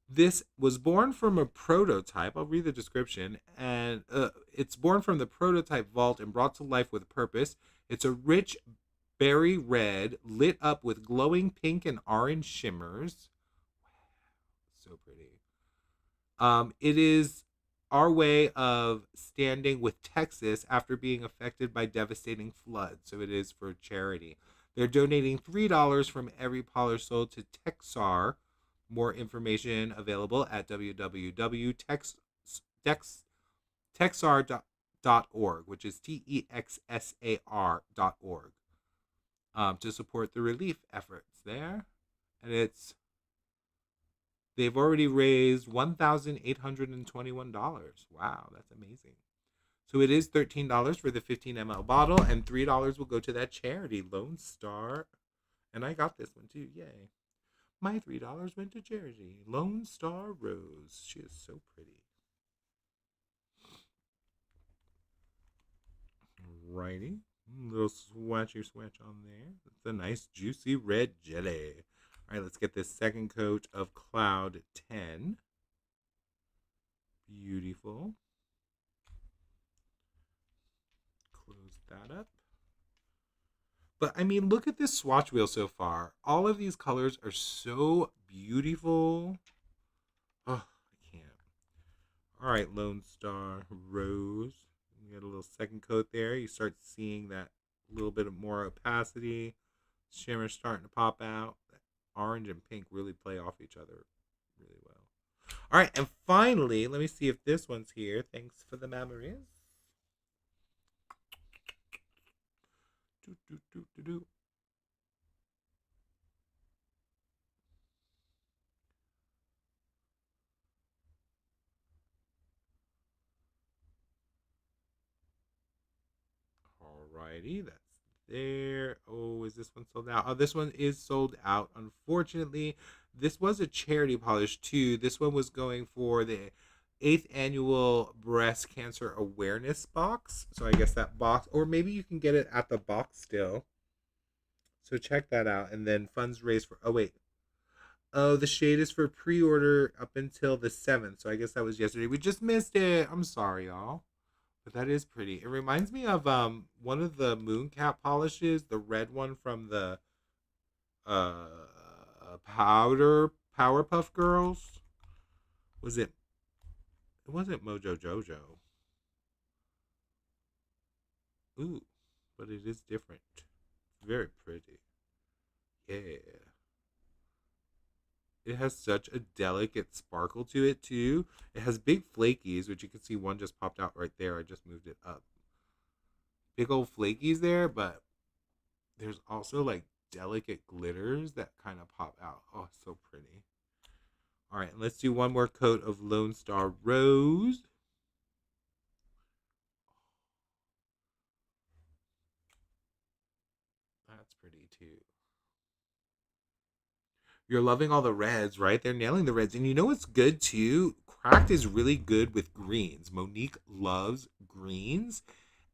This was born from a prototype. I'll read the description. And it's born from the prototype vault and brought to life with purpose. It's a rich berry red lit up with glowing pink and orange shimmers. Wow, so pretty. It is our way of standing with Texas after being affected by devastating floods. So it is for charity. They're donating $3 from every polish sold to Texar. More information available at www.texar.org, which is TEXSAR.org, to support the relief efforts there. And they've already raised $1,821. Wow, that's amazing. So it is $13 for the 15 ml bottle, and $3 will go to that charity, Lone Star. And I got this one too, yay. My $3 went to charity. Lone Star Rose. She is so pretty. Righty. Little swatchy swatch on there. It's a nice juicy red jelly. All right, let's get this second coat of Cloud 10. Beautiful. Close that up. But, I mean, look at this swatch wheel so far. All of these colors are so beautiful. Oh, I can't. All right, Lone Star Rose. You get a little second coat there. You start seeing that little bit of more opacity. Shimmer starting to pop out. Orange and pink really play off each other really well. All right, and finally, let me see if this one's here. Thanks for the memories. Alrighty, that's there. Oh, is this one sold out? Oh, this one is sold out. Unfortunately, this was a charity polish too. This one was going for the 8th annual breast cancer awareness box. So I guess that box, or maybe you can get it at the box still. So check that out. And then funds raised for, oh wait. Oh, the shade is for pre-order up until the 7th. So I guess that was yesterday. We just missed it. I'm sorry, y'all. But that is pretty. It reminds me of one of the mooncap polishes, the red one from the uh Powerpuff Girls. Was it? It wasn't Mojo Jojo. Ooh, but it is different. Very pretty. Yeah. It has such a delicate sparkle to it too. It has big flakies, which you can see one just popped out right there. I just moved it up. Big old flakies there, but there's also like delicate glitters that kind of pop out. Oh, so pretty. All right, let's do one more coat of Lone Star Rose. That's pretty too. You're loving all the reds, right? They're nailing the reds. And you know what's good too? Cracked is really good with greens. Monique loves greens.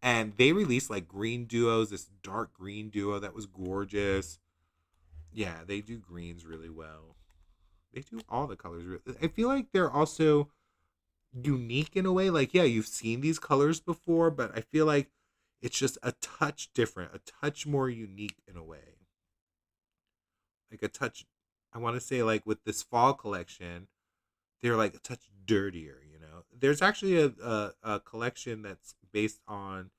And they released like green duos, this dark green duo that was gorgeous. Yeah, they do greens really well. They do all the colors. I feel like they're also unique in a way. Like, yeah, you've seen these colors before, but I feel like it's just a touch different, a touch more unique in a way. Like a touch, I want to say, like with this fall collection, they're like a touch dirtier, you know? There's actually a collection that's based on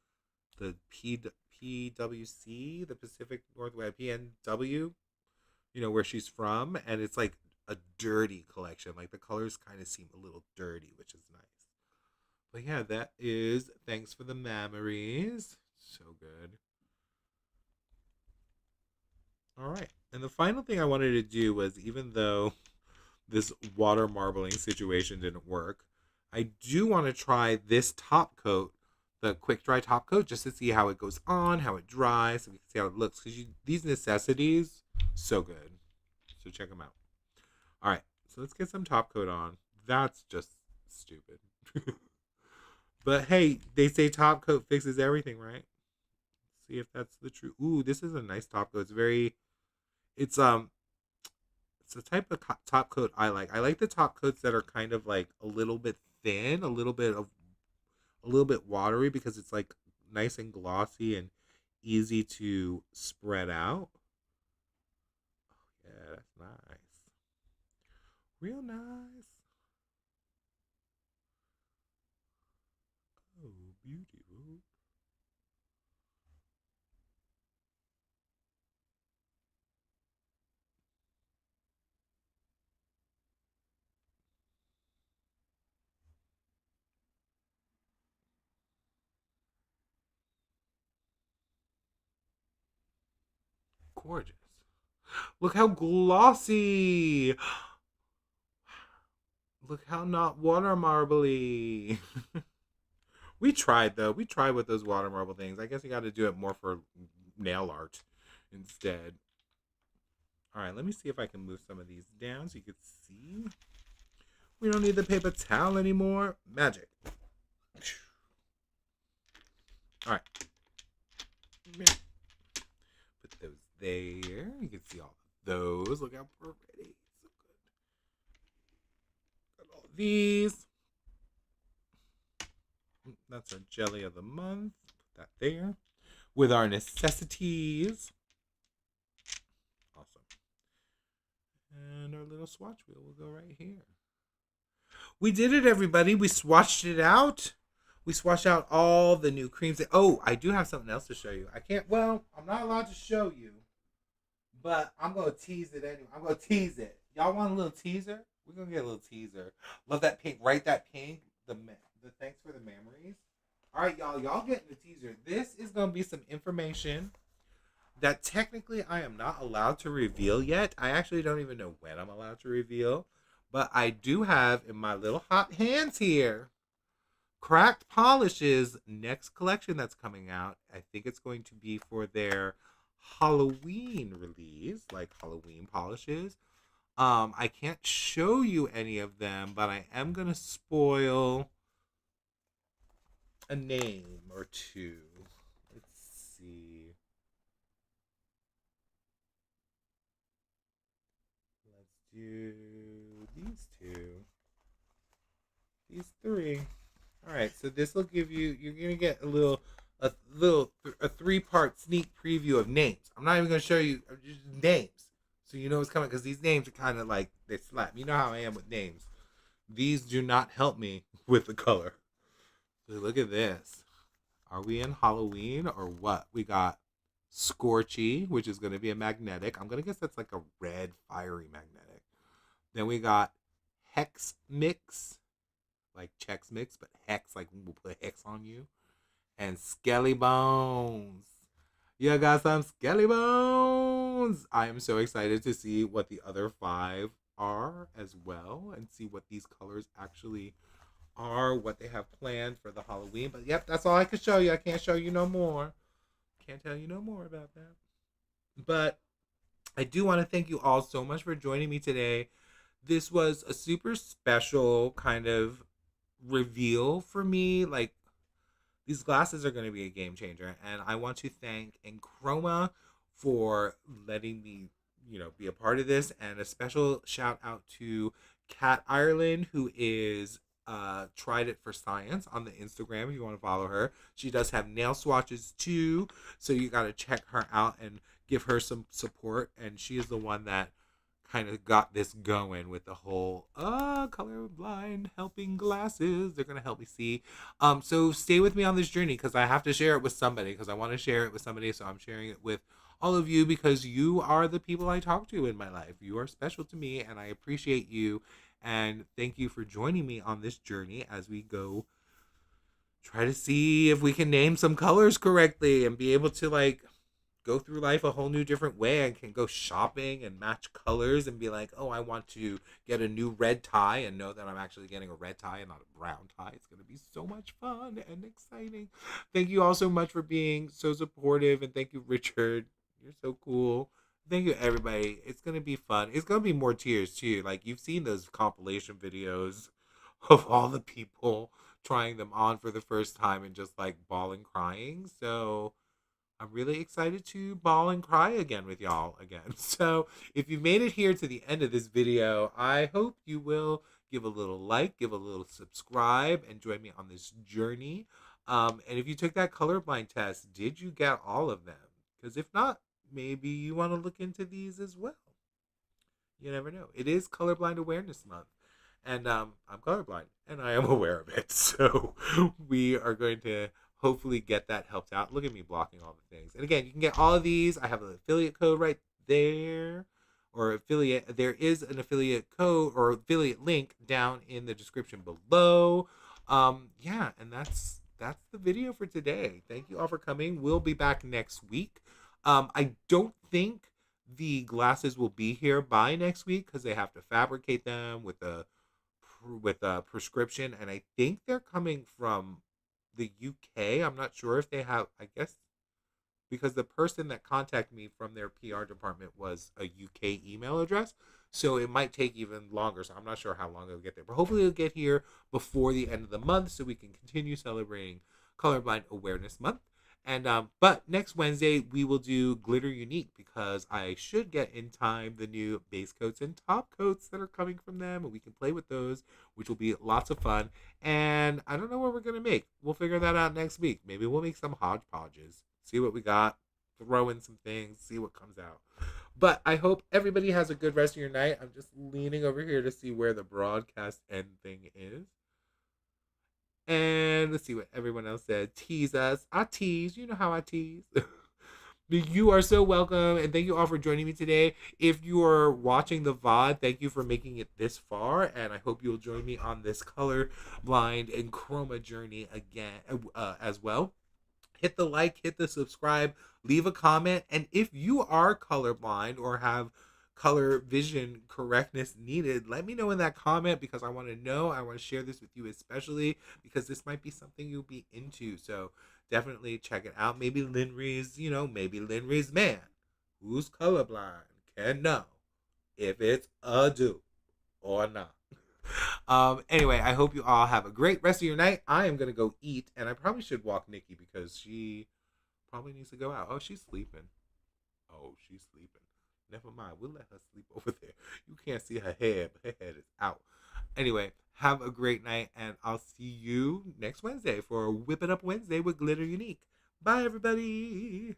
the PWC, the Pacific Northwest, PNW, you know, where she's from. And it's like a dirty collection. Like the colors kind of seem a little dirty, which is nice. But yeah, that is thanks for the memories. So good. All right. And the final thing I wanted to do was, even though this water marbling situation didn't work, I do want to try this top coat, the quick dry top coat, just to see how it goes on, how it dries, so we can see how it looks. Because these necessities, so good. So check them out. All right, so let's get some top coat on. That's just stupid. But hey, they say top coat fixes everything, right? See if that's the truth. Ooh, this is a nice top coat. It's very, it's it's the type of top coat I like. I like the top coats that are kind of like a little bit thin, a little bit watery, because it's like nice and glossy and easy to spread out. Yeah, that's nice. Real nice. Oh, beautiful. Gorgeous. Look how glossy. Look how not water marbly. We tried though. We tried with those water marble things. I guess you got to do it more for nail art instead. All right, let me see if I can move some of these down so you can see. We don't need the paper towel anymore. Magic. All right. Put those there. You can see all of those. Look how pretty. So good. Got all these. That's our jelly of the month. Put that there. With our necessities. Awesome. And our little swatch wheel will go right here. We did it, everybody. We swatched it out. We swatched out all the new creams. Oh, I do have something else to show you. I can't, well, I'm not allowed to show you, but I'm going to tease it anyway. I'm going to tease it. Y'all want a little teaser? We're going to get a little teaser. Love that pink. Write that pink. The thanks for the memories. All right, y'all. Y'all getting the teaser. This is going to be some information that technically I am not allowed to reveal yet. I actually don't even know when I'm allowed to reveal. But I do have in my little hot hands here Cracked Polish's next collection that's coming out. I think it's going to be for their Halloween release, like Halloween polishes. I can't show you any of them, but I am gonna spoil a name or two. Let's see. Let's do these two. These three. All right, so this will give you. You're gonna get a 3-part sneak preview of names. I'm not even gonna show you just names, so you know what's coming because these names are kind of like they slap. You know how I am with names. These do not help me with the color. So look at this. Are we in Halloween or what? We got Scorchy, which is going to be a magnetic. I'm going to guess that's like a red fiery magnetic. Then we got Hex Mix, like Chex Mix, but Hex, like we'll put Hex on you. And Skelly Bones. You got some Skelly Bones. I am so excited to see what the other 5 are as well and see what these colors actually are, what they have planned for the Halloween. But yep, that's all I can show you. I can't show you no more. Can't tell you no more about that. But I do want to thank you all so much for joining me today. This was a super special kind of reveal for me. Like, these glasses are going to be a game changer. And I want to thank Enchroma for letting me, be a part of this. And a special shout out to Kat Ireland, who is Tried It for Science on the Instagram if you want to follow her. She does have nail swatches too, so you got to check her out and give her some support. And she is the one that kind of got this going with the whole colorblind helping glasses. They're gonna help me see. So stay with me on this journey because I have to share it with somebody, because I want to share it with somebody. So I'm sharing it with all of you because you are the people I talk to in my life. You are special to me and I appreciate you. And thank you for joining me on this journey as we go try to see if we can name some colors correctly and be able to like go through life a whole new different way. I can go shopping and match colors and be like, oh, I want to get a new red tie and know that I'm actually getting a red tie and not a brown tie. It's going to be so much fun and exciting. Thank you all so much for being so supportive. And thank you, Richard. You're so cool. Thank you, everybody. It's going to be fun. It's going to be more tears, too. Like, you've seen those compilation videos of all the people trying them on for the first time and just, like, bawling, crying. So I'm really excited to bawl and cry again with y'all again. So if you made it here to the end of this video, I hope you will give a little like, give a little subscribe, and join me on this journey. And if you took that colorblind test, did you get all of them? Because if not, maybe you want to look into these as well. You never know. It is Colorblind Awareness Month. And I'm colorblind, and I am aware of it. So we are going to hopefully get that helped out. Look at me blocking all the things. And again, you can get all of these. I have an affiliate code right there. Or affiliate. There is an affiliate code or affiliate link down in the description below. Yeah, and that's the video for today. Thank you all for coming. We'll be back next week. I don't think the glasses will be here by next week because they have to fabricate them with a prescription, and I think they're coming from the UK. I'm not sure if they have, I guess, because the person that contacted me from their PR department was a UK email address, so it might take even longer. So I'm not sure how long it'll get there, but hopefully it'll get here before the end of the month so we can continue celebrating Colorblind Awareness Month. And but next Wednesday we will do Glitter Unique because I should get in time the new base coats and top coats that are coming from them, and we can play with those, which will be lots of fun. And I don't know what we're gonna make. We'll figure that out next week. Maybe we'll make some hodgepodges, see what we got, throw in some things, see what comes out. But I hope everybody has a good rest of your night. I'm just leaning over here to see where the broadcast end thing is. And let's see what everyone else said. Tease us. I tease. You know how I tease. You are so welcome, and thank you all for joining me today. If you are watching the VOD, thank you for making it this far, and I hope you'll join me on this color blind and chroma journey again as well. Hit the like, hit the subscribe, leave a comment, and if you are colorblind or have color vision correctness needed, let me know in that comment, because I want to know. I want to share this with you, especially because this might be something you'll be into. So definitely check it out. Maybe Linry's, maybe Linry's man who's colorblind can know if it's a dupe or not. Anyway, I hope you all have a great rest of your night. I am gonna go eat, and I probably should walk Nikki because she probably needs to go out. Oh, she's sleeping. Oh, she's sleeping. Never mind. We'll let her sleep over there. You can't see her head, but her head is out. Anyway, have a great night, and I'll see you next Wednesday for Whip It Up Wednesday with Glitter Unique. Bye, everybody.